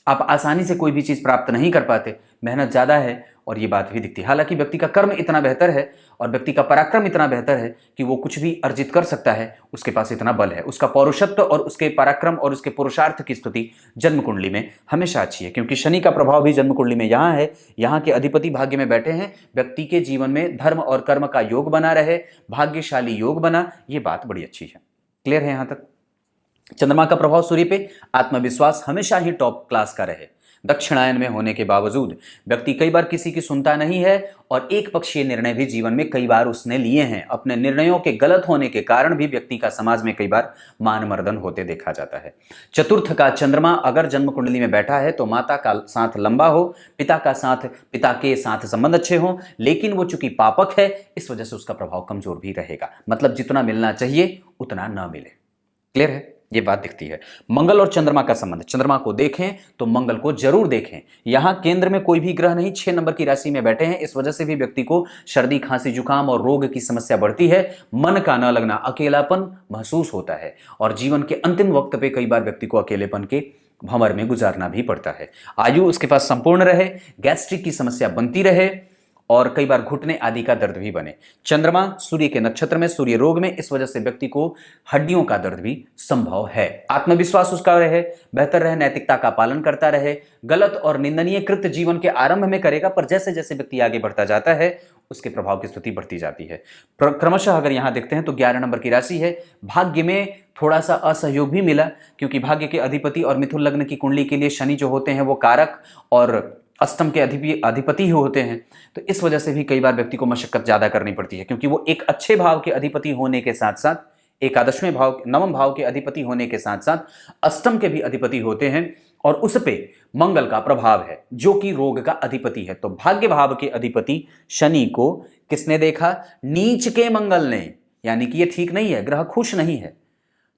आप आसानी से कोई भी चीज प्राप्त नहीं कर पाते, मेहनत ज्यादा है और ये बात भी दिखती है। हालांकि व्यक्ति का कर्म इतना बेहतर है और व्यक्ति का पराक्रम इतना बेहतर है कि वो कुछ भी अर्जित कर सकता है, उसके पास इतना बल है। उसका पौरुषत्व और उसके पराक्रम और उसके पुरुषार्थ की स्थिति जन्म कुंडली में हमेशा अच्छी है, क्योंकि शनि का प्रभाव भी जन्म कुंडली में यहाँ है। यहाँ के अधिपति भाग्य में बैठे हैं। व्यक्ति के जीवन में धर्म और कर्म का योग बना रहे, भाग्यशाली योग बना, ये बात बड़ी अच्छी है। क्लियर है यहाँ तक? चंद्रमा का प्रभाव सूर्य पे, आत्मविश्वास हमेशा ही टॉप क्लास का रहे। दक्षिणायन में होने के बावजूद व्यक्ति कई बार किसी की सुनता नहीं है और एक पक्षीय निर्णय भी जीवन में कई बार उसने लिए हैं। अपने निर्णयों के गलत होने के कारण भी व्यक्ति का समाज में कई बार मान मर्दन होते देखा जाता है। चतुर्थ का चंद्रमा अगर जन्म कुंडली में बैठा है तो माता का साथ लंबा हो, पिता के साथ संबंध अच्छे हो, लेकिन वो चूंकि पापक है इस वजह से उसका प्रभाव कमजोर भी रहेगा। मतलब जितना मिलना चाहिए उतना न मिले। क्लियर है? ये बात दिखती है। मंगल और चंद्रमा का संबंध, चंद्रमा को देखें तो मंगल को जरूर देखें। यहां केंद्र में कोई भी ग्रह नहीं, 6 नंबर की राशि में बैठे हैं। इस वजह से भी व्यक्ति को सर्दी, खांसी, जुकाम और रोग की समस्या बढ़ती है। मन का न लगना, अकेलापन महसूस होता है और जीवन के अंतिम वक्त पे कई बार व्यक्ति को अकेलेपन के भंवर में गुजारना भी पड़ता है। आयु उसके पास संपूर्ण रहे, गैस्ट्रिक की समस्या बनती रहे और कई बार घुटने आदि का दर्द भी बने। चंद्रमा सूर्य के नक्षत्र में, सूर्य रोग में, इस वजह से व्यक्ति को हड्डियों का दर्द भी संभव है। आत्मविश्वास उसका रहे, बेहतर रहे, नैतिकता का पालन करता रहे। गलत और निंदनीय कृत्य जीवन के आरंभ में करेगा, पर जैसे जैसे व्यक्ति आगे बढ़ता जाता है उसके प्रभाव की स्थिति बढ़ती जाती है। क्रमशः अगर यहां देखते हैं तो 11 नंबर की राशि है। भाग्य में थोड़ा सा असहयोग भी मिला, क्योंकि भाग्य के अधिपति और मिथुन लग्न की कुंडली के लिए शनि जो होते हैं वो कारक और अष्टम के अधिपति ही होते हैं, तो इस वजह से भी कई बार व्यक्ति को मशक्कत ज्यादा करनी पड़ती है, क्योंकि वो एक अच्छे भाव के अधिपति होने के साथ साथ, एकादशवें भाव नवम भाव के अधिपति होने के साथ साथ अष्टम के भी अधिपति होते हैं, और उस पे मंगल का प्रभाव है जो कि रोग का अधिपति है। तो भाग्य भाव के अधिपति शनि को किसने देखा? नीच के मंगल ने, यानी कि ये ठीक नहीं है, ग्रह खुश नहीं है।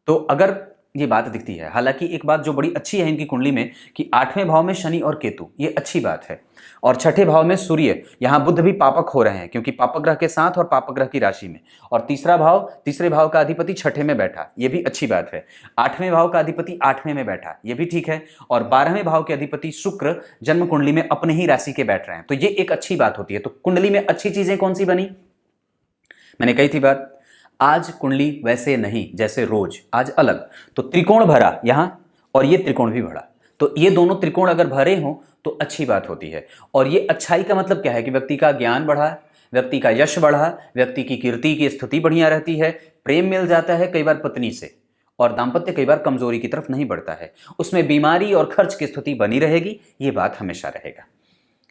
तो अगर ये बात दिखती है, हालांकि एक बात जो बड़ी अच्छी है इनकी कुंडली में कि 8वें भाव में शनि और केतु, ये अच्छी बात है, और 6ठे भाव में सूर्य, यहां बुध भी पापक हो रहे हैं क्योंकि पापक ग्रह के साथ और पापक ग्रह की राशि में, और तीसरे भाव का अधिपति 6ठे में बैठा, ये भी अच्छी बात है। 8वें भाव का अधिपति 8वें में बैठा, ये भी ठीक है, और 12वें भाव के अधिपति शुक्र जन्म कुंडली में अपने ही राशि के बैठ रहे हैं, तो ये एक अच्छी बात होती है। तो कुंडली में अच्छी चीजें कौन सी बनी? मैंने कही थी बात, आज कुंडली वैसे नहीं जैसे रोज, आज अलग। तो त्रिकोण भरा यहां, और ये त्रिकोण भी भरा, तो ये दोनों त्रिकोण अगर भरे हों तो अच्छी बात होती है। और ये अच्छाई का मतलब क्या है कि व्यक्ति का ज्ञान बढ़ा, व्यक्ति का यश बढ़ा, व्यक्ति की कीर्ति की स्थिति बढ़िया रहती है, प्रेम मिल जाता है कई बार पत्नी से, और दाम्पत्य कई बार कमजोरी की तरफ नहीं बढ़ता है, उसमें बीमारी और खर्च की स्थिति बनी रहेगी, ये बात हमेशा रहेगा।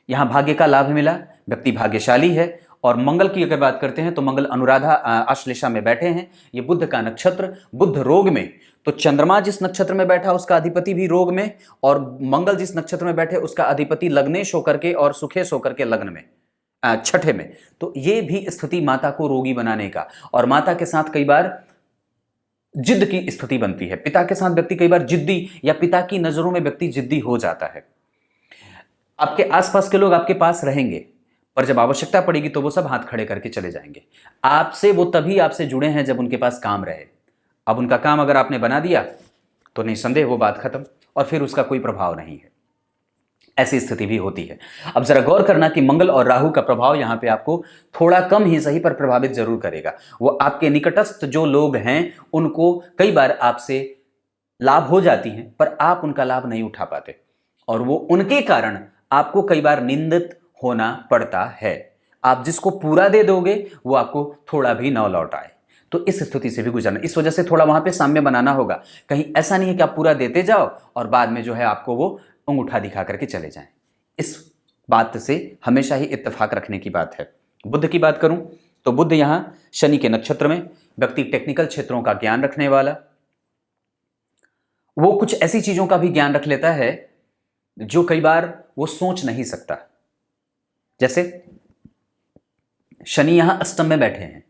यहां भाग्य का लाभ मिला, व्यक्ति भाग्यशाली है। और मंगल की अगर बात करते हैं तो मंगल अनुराधा आश्लेषा में बैठे हैं, ये बुध का नक्षत्र, बुध रोग में, तो चंद्रमा जिस नक्षत्र में बैठा उसका अधिपति भी रोग में, और मंगल जिस नक्षत्र में बैठे उसका अधिपति लग्नेश होकर के और सुखेश होकर के लग्न में, 6ठे में। तो ये भी स्थिति माता को रोगी बनाने का, और माता के साथ कई बार जिद की स्थिति बनती है, पिता के साथ व्यक्ति कई बार जिद्दी, या पिता की नजरों में व्यक्ति जिद्दी हो जाता है। आपके आसपास के लोग आपके पास रहेंगे, पर जब आवश्यकता पड़ेगी तो वो सब हाथ खड़े करके चले जाएंगे आपसे। वो तभी आपसे जुड़े हैं जब उनके पास काम रहे। अब उनका काम अगर आपने बना दिया तो निसंदेह वो बात खत्म, और फिर उसका कोई प्रभाव नहीं है। ऐसी स्थिति भी होती है। अब जरा गौर करना कि मंगल और राहु का प्रभाव यहां पे आपको थोड़ा कम ही सही पर प्रभावित जरूर करेगा। वो आपके निकटस्थ जो लोग हैं उनको कई बार आपसे लाभ हो जाती हैं, पर आप उनका लाभ नहीं उठा पाते, और वो उनके कारण आपको कई बार निंदित होना पड़ता है। आप जिसको पूरा दे दोगे वो आपको थोड़ा भी न लौट आए, तो इस स्थिति से भी गुजरना। इस वजह से थोड़ा वहां पे साम्य बनाना होगा। कहीं ऐसा नहीं है कि आप पूरा देते जाओ और बाद में जो है आपको वो अंगूठा दिखा करके चले जाएं। इस बात से हमेशा ही इत्तेफाक रखने की बात है। बुध की बात करूं तो बुध यहां शनि के नक्षत्र में, व्यक्ति टेक्निकल क्षेत्रों का ज्ञान रखने वाला, वो कुछ ऐसी चीजों का भी ज्ञान रख लेता है जो कई बार वो सोच नहीं सकता। जैसे शनि यहां अष्टम में बैठे हैं,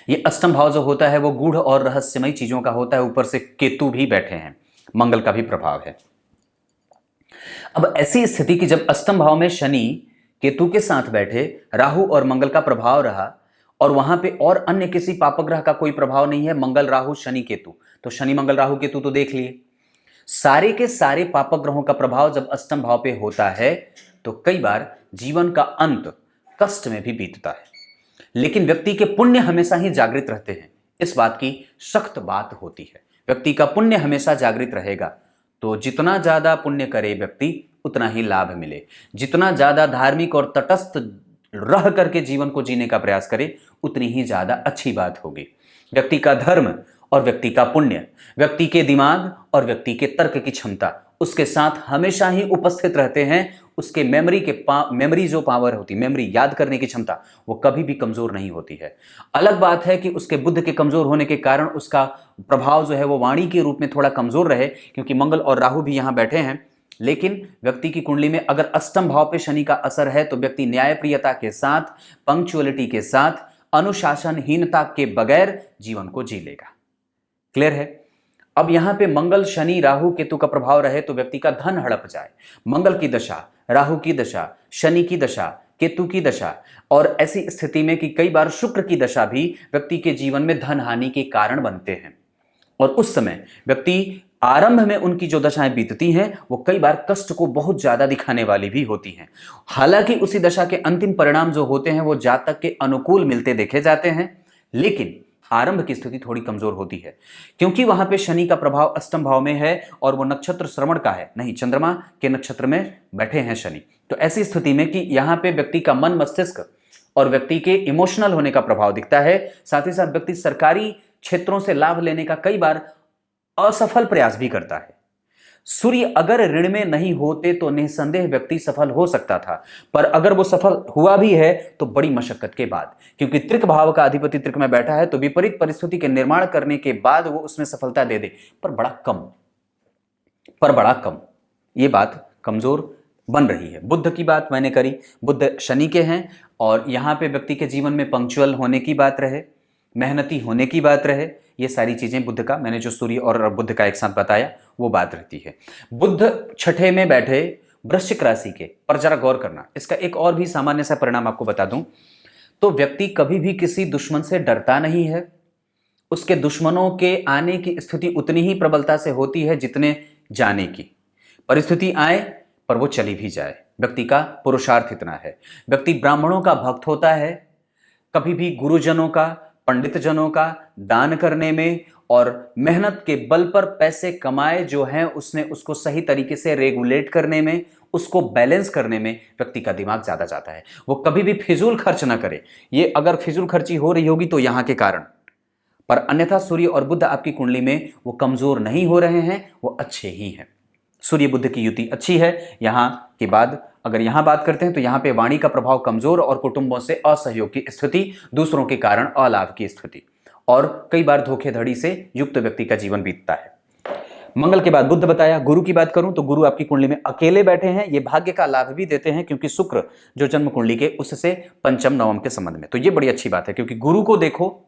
ये अष्टम भाव जो होता है वो गूढ़ और रहस्यमयी चीजों का होता है, ऊपर से केतु भी बैठे हैं, मंगल का भी प्रभाव है। अब ऐसी स्थिति कि जब अष्टम भाव में शनि केतु के साथ बैठे, राहु और मंगल का प्रभाव रहा, और वहां पे और अन्य किसी पापक ग्रह का कोई प्रभाव नहीं है, मंगल राहु शनि केतु, तो शनि मंगल राहु केतु तो देख लिए। सारे के सारे पापक ग्रहों का प्रभाव जब अष्टम भाव पे होता है तो कई बार जीवन का अंत कष्ट में भी बीतता है, लेकिन व्यक्ति के पुण्य हमेशा ही जागृत रहते हैं। इस बात की सख्त बात होती है, व्यक्ति का पुण्य हमेशा जागृत रहेगा। तो जितना ज्यादा पुण्य करे व्यक्ति उतना ही लाभ मिले, जितना ज्यादा धार्मिक और तटस्थ रह करके जीवन को जीने का प्रयास करे उतनी ही ज्यादा अच्छी बात होगी। व्यक्ति का धर्म और व्यक्ति का पुण्य, व्यक्ति के दिमाग और व्यक्ति के तर्क की क्षमता उसके साथ हमेशा ही उपस्थित रहते हैं। उसके मेमोरी जो पावर होती, मेमोरी याद करने की क्षमता, वो कभी भी कमजोर नहीं होती है। अलग बात है कि उसके बुद्ध के कमजोर होने के कारण उसका प्रभाव जो है वो वाणी के रूप में थोड़ा कमजोर रहे, क्योंकि मंगल और राहु भी यहां बैठे हैं। लेकिन व्यक्ति की कुंडली में अगर अष्टम भाव पे शनि का असर है तो व्यक्ति न्यायप्रियता के साथ, पंक्चुअलिटी के साथ, अनुशासनहीनता के बगैर जीवन को जी लेगा। क्लियर है? अब यहां पे मंगल शनि राहु केतु का प्रभाव रहे तो व्यक्ति का धन हड़प जाए। मंगल की दशा, राहु की दशा, शनि की दशा, केतु की दशा, और ऐसी स्थिति में कि कई बार शुक्र की दशा भी व्यक्ति के जीवन में धन हानि के कारण बनते हैं। और उस समय व्यक्ति आरंभ में उनकी जो दशाएं बीतती हैं वो कई बार कष्ट को बहुत ज्यादा दिखाने वाली भी होती हैं। हालांकि उसी दशा के अंतिम परिणाम जो होते हैं वो जातक के अनुकूल मिलते देखे जाते हैं, लेकिन आरंभ की स्थिति थोड़ी कमजोर होती है, क्योंकि वहां पे शनि का प्रभाव अष्टम भाव में है और वो नक्षत्र श्रवण का है, नहीं चंद्रमा के नक्षत्र में बैठे हैं शनि। तो ऐसी स्थिति में कि यहां पे व्यक्ति का मन मस्तिष्क और व्यक्ति के इमोशनल होने का प्रभाव दिखता है। साथ ही साथ व्यक्ति सरकारी क्षेत्रों से लाभ लेने का कई बार असफल प्रयास भी करता है। सूर्य अगर ऋण में नहीं होते तो निसंदेह व्यक्ति सफल हो सकता था, पर अगर वो सफल हुआ भी है तो बड़ी मशक्कत के बाद, क्योंकि त्रिक भाव का अधिपति त्रिक में बैठा है तो विपरीत परिस्थिति के निर्माण करने के बाद वो उसमें सफलता दे दे, पर बड़ा कम। ये बात कमजोर बन रही है। बुध की बात मैंने करी, बुध शनि के हैं और यहां पे व्यक्ति के जीवन में पंक्चुअल होने की बात रहे, मेहनती होने की बात रहे, ये सारी चीजें बुध का, मैंने जो सूर्य और बुध का एक साथ बताया वो बात रहती है। बुध छठे में बैठे वृश्चिक राशि के, पर जरा गौर करना, इसका एक और भी सामान्य सा परिणाम आपको बता दूं, तो व्यक्ति कभी भी किसी दुश्मन से डरता नहीं है। उसके दुश्मनों के आने की स्थिति उतनी ही प्रबलता से होती है जितने जाने की। परिस्थिति आए पर वो चली भी जाए, व्यक्ति का पुरुषार्थ इतना है। व्यक्ति ब्राह्मणों का भक्त होता है, कभी भी गुरुजनों का, पंडित जनों का दान करने में और मेहनत के बल पर पैसे कमाए जो हैं उसने उसको सही तरीके से रेगुलेट करने में, उसको बैलेंस करने में व्यक्ति का दिमाग ज्यादा जाता है। वो कभी भी फिजूल खर्च ना करे। ये अगर फिजूल खर्ची हो रही होगी तो यहां के कारण, पर अन्यथा सूर्य और बुध आपकी कुंडली में वो कमजोर नहीं हो रहे हैं, वो अच्छे ही हैं। सूर्य बुध की युति अच्छी है। यहां के बाद अगर यहां बात करते हैं तो यहां पे वाणी का प्रभाव कमजोर और कुटुंबों से असहयोग की स्थिति, दूसरों के कारण अलाभ की स्थिति और कई बार धोखेधड़ी से युक्त व्यक्ति का जीवन बीतता है। मंगल के बाद बुध बताया। गुरु की बात करूं तो गुरु आपकी कुंडली में अकेले बैठे हैं, ये भाग्य का लाभ भी देते हैं क्योंकि शुक्र जो जन्म कुंडली के उससे पंचम नवम के संबंध में, तो ये बड़ी अच्छी बात है क्योंकि गुरु को देखो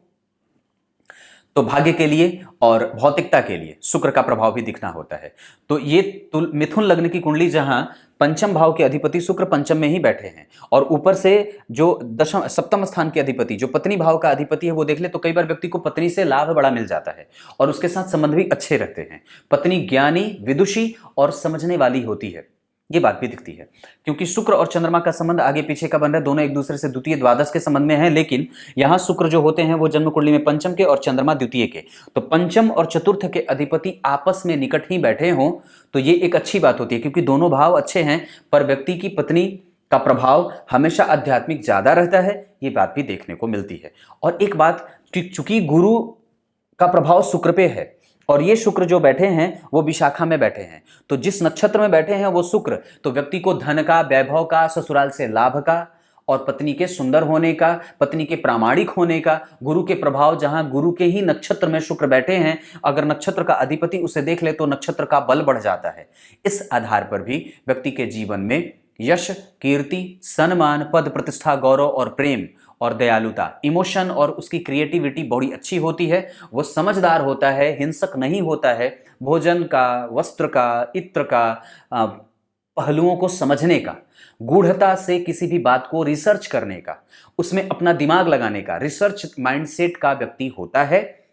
तो भाग्य के लिए और भौतिकता के लिए शुक्र का प्रभाव भी दिखना होता है। तो ये मिथुन लग्न की कुंडली जहां पंचम भाव के अधिपति शुक्र पंचम में ही बैठे हैं और ऊपर से जो सप्तम स्थान के अधिपति जो पत्नी भाव का अधिपति है वो देख ले तो कई बार व्यक्ति को पत्नी से लाभ बड़ा मिल जाता है और उसके साथ संबंध भी अच्छे रहते हैं। पत्नी ज्ञानी, विदुषी और समझने वाली होती है, ये बात भी दिखती है क्योंकि शुक्र और चंद्रमा का संबंध आगे पीछे का बन रहा है, दोनों एक दूसरे से द्वितीय द्वादश के संबंध में है, लेकिन यहां शुक्र जो होते हैं वो जन्म कुंडली में पंचम के और चंद्रमा द्वितीय के, तो पंचम और चतुर्थ के अधिपति आपस में निकट ही बैठे हों तो ये एक अच्छी बात होती है क्योंकि दोनों भाव अच्छे हैं, पर व्यक्ति की पत्नी का प्रभाव हमेशा आध्यात्मिक ज्यादा रहता है, ये बात भी देखने को मिलती है। और एक बात, चूंकि गुरु का प्रभाव शुक्र पे है और ये शुक्र जो बैठे हैं वो विशाखा में बैठे हैं, तो जिस नक्षत्र में बैठे हैं वो शुक्र, तो व्यक्ति को धन का, वैभव का, ससुराल से लाभ का और पत्नी के सुंदर होने का, पत्नी के प्रामाणिक होने का, गुरु के प्रभाव जहां गुरु के ही नक्षत्र में शुक्र बैठे हैं, अगर नक्षत्र का अधिपति उसे देख ले तो नक्षत्र का बल बढ़ जाता है। इस आधार पर भी व्यक्ति के जीवन में यश, कीर्ति, सम्मान, पद, प्रतिष्ठा, गौरव और प्रेम और दयालुता, इमोशन और उसकी क्रिएटिविटी बड़ी अच्छी होती है। वो समझदार होता है, हिंसक नहीं होता है, भोजन का, वस्त्र का, इत्र का, पहलुओं को समझने का, गूढ़ता से किसी भी बात को रिसर्च करने का, उसमें अपना दिमाग लगाने का, रिसर्च माइंडसेट का व्यक्ति होता है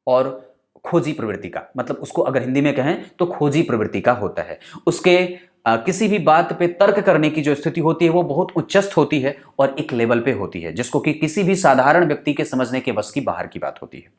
और खोजी प्रवृत्ति का, मतलब उसको अगर हिंदी में कहें तो खोजी प्रवृत्ति का होता है। उसके किसी भी बात पे तर्क करने की जो स्थिति होती है वो बहुत उच्चस्थ होती है और एक लेवल पे होती है जिसको कि किसी भी साधारण व्यक्ति के समझने के बस की बाहर की बात होती है।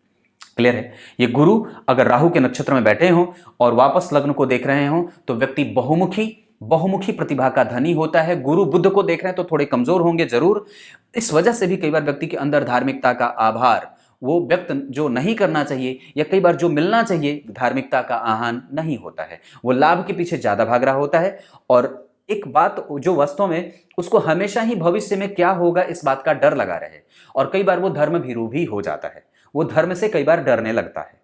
क्लियर है? ये गुरु अगर राहु के नक्षत्र में बैठे हों और वापस लग्न को देख रहे हों तो व्यक्ति बहुमुखी प्रतिभा का धनी होता है। गुरु बुध को देख रहे हैं तो थोड़े कमजोर होंगे जरूर, इस वजह से भी कई बार व्यक्ति के अंदर धार्मिकता का आभार वो व्यक्त जो नहीं करना चाहिए या कई बार जो मिलना चाहिए धार्मिकता का आह्वान नहीं होता है, वो लाभ के पीछे ज्यादा भाग रहा होता है। और एक बात जो वास्तव में उसको हमेशा ही भविष्य में क्या होगा इस बात का डर लगा रहे और कई बार वो धर्म भीरू भी हो जाता है, वो धर्म से कई बार डरने लगता है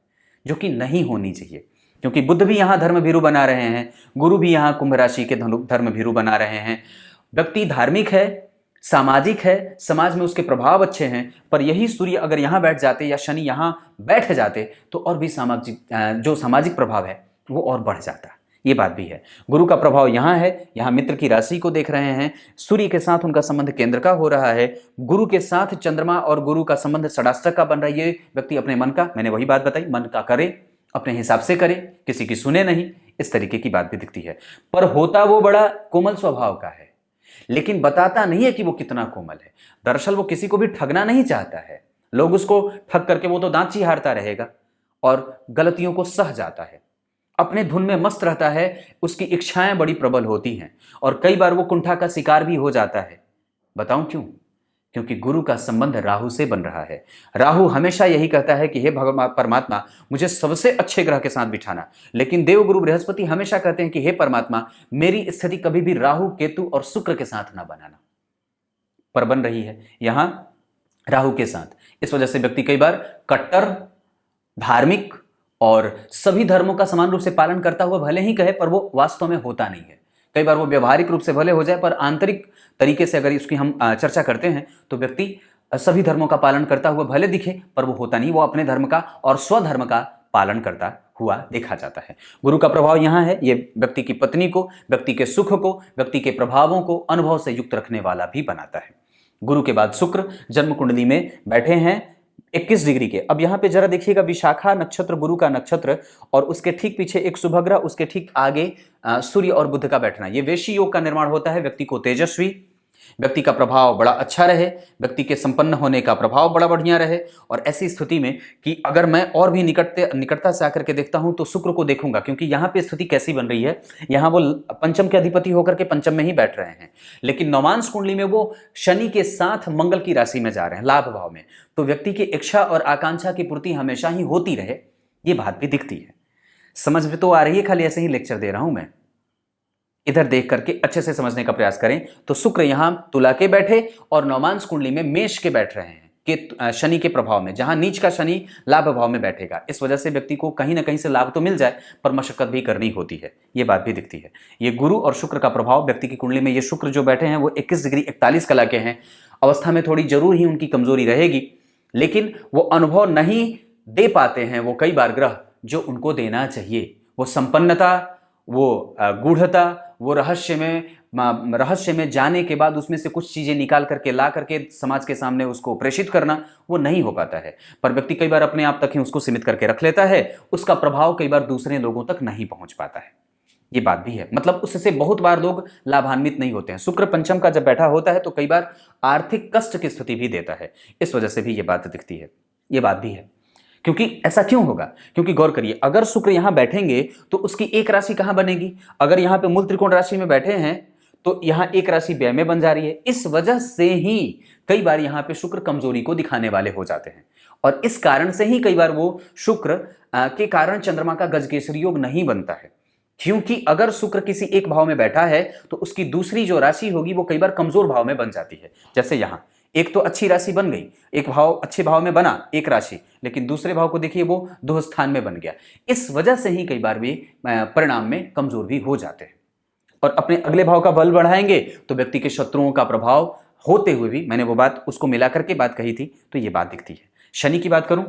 जो कि नहीं होनी चाहिए क्योंकि बुध भी यहाँ धर्म भीरू बना रहे हैं, गुरु भी यहाँ कुंभ राशि के धर्म भीरू बना रहे हैं। व्यक्ति धार्मिक है, सामाजिक है, समाज में उसके प्रभाव अच्छे हैं, पर यही सूर्य अगर यहाँ बैठ जाते या शनि यहाँ बैठ जाते तो और भी सामाजिक प्रभाव है वो और बढ़ जाता, ये बात भी है। गुरु का प्रभाव यहाँ है, यहाँ मित्र की राशि को देख रहे हैं, सूर्य के साथ उनका संबंध केंद्र का हो रहा है, गुरु के साथ चंद्रमा और गुरु का संबंध षडाष्टक का बन रहा है। ये व्यक्ति अपने मन का, मैंने वही बात बताई, मन का करे, अपने हिसाब से करे, किसी की सुने नहीं, इस तरीके की बात भी दिखती है। पर होता वो बड़ा कोमल स्वभाव का है लेकिन बताता नहीं है कि वो कितना कोमल है। दरअसल वो किसी को भी ठगना नहीं चाहता है, लोग उसको ठग करके वो तो दांत चिहारता रहेगा और गलतियों को सह जाता है, अपने धुन में मस्त रहता है, उसकी इच्छाएं बड़ी प्रबल होती हैं और कई बार वो कुंठा का शिकार भी हो जाता है। बताऊं क्यों? क्योंकि गुरु का संबंध राहु से बन रहा है। राहु हमेशा यही कहता है कि हे भगवान परमात्मा, मुझे सबसे अच्छे ग्रह के साथ बिठाना, लेकिन देवगुरु बृहस्पति हमेशा कहते हैं कि हे परमात्मा, मेरी स्थिति कभी भी राहु, केतु और शुक्र के साथ ना बनाना। पर बन रही है यहां राहु के साथ। इस वजह से व्यक्ति कई बार कट्टर धार्मिक और सभी धर्मों का समान रूप से पालन करता हुआ भले ही कहे, पर वो वास्तव में होता नहीं है। कई बार वो व्यवहारिक रूप से भले हो जाए, पर आंतरिक तरीके से अगर इसकी हम चर्चा करते हैं तो व्यक्ति सभी धर्मों का पालन करता हुआ भले दिखे, पर वो होता नहीं। वो अपने धर्म का और स्वधर्म का पालन करता हुआ देखा जाता है। गुरु का प्रभाव यहां है, ये व्यक्ति की पत्नी को, व्यक्ति के सुख को, व्यक्ति के प्रभावों को अनुभव से युक्त रखने वाला भी बनाता है। गुरु के बाद शुक्र जन्म कुंडली में बैठे हैं 21 डिग्री के। अब यहां पे जरा देखिएगा, विशाखा नक्षत्र गुरु का नक्षत्र, और उसके ठीक पीछे एक शुभ ग्रह, उसके ठीक आगे सूर्य और बुध का बैठना। ये वेशी योग का निर्माण होता है। व्यक्ति को तेजस्वी, व्यक्ति का प्रभाव बड़ा अच्छा रहे, व्यक्ति के संपन्न होने का प्रभाव बड़ा बढ़िया रहे। और ऐसी स्थिति में कि अगर मैं और भी निकटता से आकर के देखता हूं तो शुक्र को देखूंगा, क्योंकि यहां पे स्थिति कैसी बन रही है, यहां वो पंचम के अधिपति होकर के पंचम में ही बैठ रहे हैं, लेकिन नवमांश कुंडली में वो शनि के साथ मंगल की राशि में जा रहे हैं, लाभ भाव में। तो व्यक्ति की इच्छा और आकांक्षा की पूर्ति हमेशा ही होती रहे, ये बात भी दिखती है। समझ में तो आ रही है, खाली ऐसे ही लेक्चर दे रहा हूं मैं। इधर देख करके अच्छे से समझने का प्रयास करें तो शुक्र यहां तुला के बैठे और नवमांश कुंडली में मेष के बैठ रहे हैं कि शनि के प्रभाव में, जहां नीच का शनि लाभ भाव में बैठेगा। इस वजह से व्यक्ति को कहीं ना कहीं से लाभ तो मिल जाए, पर मशक्कत भी करनी होती है, ये बात भी दिखती है। ये गुरु और शुक्र का प्रभाव व्यक्ति की कुंडली में, ये शुक्र जो बैठे हैं वो 21 डिग्री 41 कला के हैं। अवस्था में थोड़ी जरूर ही उनकी कमजोरी रहेगी, लेकिन वो अनुभव नहीं दे पाते हैं वो कई बार ग्रह जो उनको देना चाहिए। वो संपन्नता, वो गूढ़ता, वो रहस्य में जाने के बाद उसमें से कुछ चीजें निकाल करके ला करके समाज के सामने उसको प्रेषित करना, वो नहीं हो पाता है। पर व्यक्ति कई बार अपने आप तक ही उसको सीमित करके रख लेता है, उसका प्रभाव कई बार दूसरे लोगों तक नहीं पहुंच पाता है, ये बात भी है। मतलब उससे बहुत बार लोग लाभान्वित नहीं होते हैं। शुक्र पंचम का जब बैठा होता है तो कई बार आर्थिक कष्ट की स्थिति भी देता है, इस वजह से भी ये बात दिखती है, ये बात भी है। क्योंकि ऐसा क्यों होगा? क्योंकि गौर करिए, अगर शुक्र यहां बैठेंगे तो उसकी एक राशि कहां बनेगी? अगर यहां पे मूल त्रिकोण राशि में बैठे हैं तो यहां एक राशि व्यय में बन जा रही है। इस वजह से ही कई बार यहां पे शुक्र कमजोरी को दिखाने वाले हो जाते हैं, और इस कारण से ही कई बार वो शुक्र के कारण चंद्रमा का गजकेसरी योग नहीं बनता है। क्योंकि अगर शुक्र किसी एक भाव में बैठा है तो उसकी दूसरी जो राशि होगी वो कई बार कमजोर भाव में बन जाती है। जैसे यहां एक तो अच्छी राशि बन गई, एक भाव अच्छे भाव में बना एक राशि, लेकिन दूसरे भाव को देखिए वो दोह स्थान में बन गया। इस वजह से ही कई बार भी परिणाम में कमजोर भी हो जाते हैं। और अपने अगले भाव का बल बढ़ाएंगे तो व्यक्ति के शत्रुओं का प्रभाव होते हुए भी, मैंने वो बात उसको मिला करके बात कही थी, तो ये बात दिखती है। शनि की बात करूं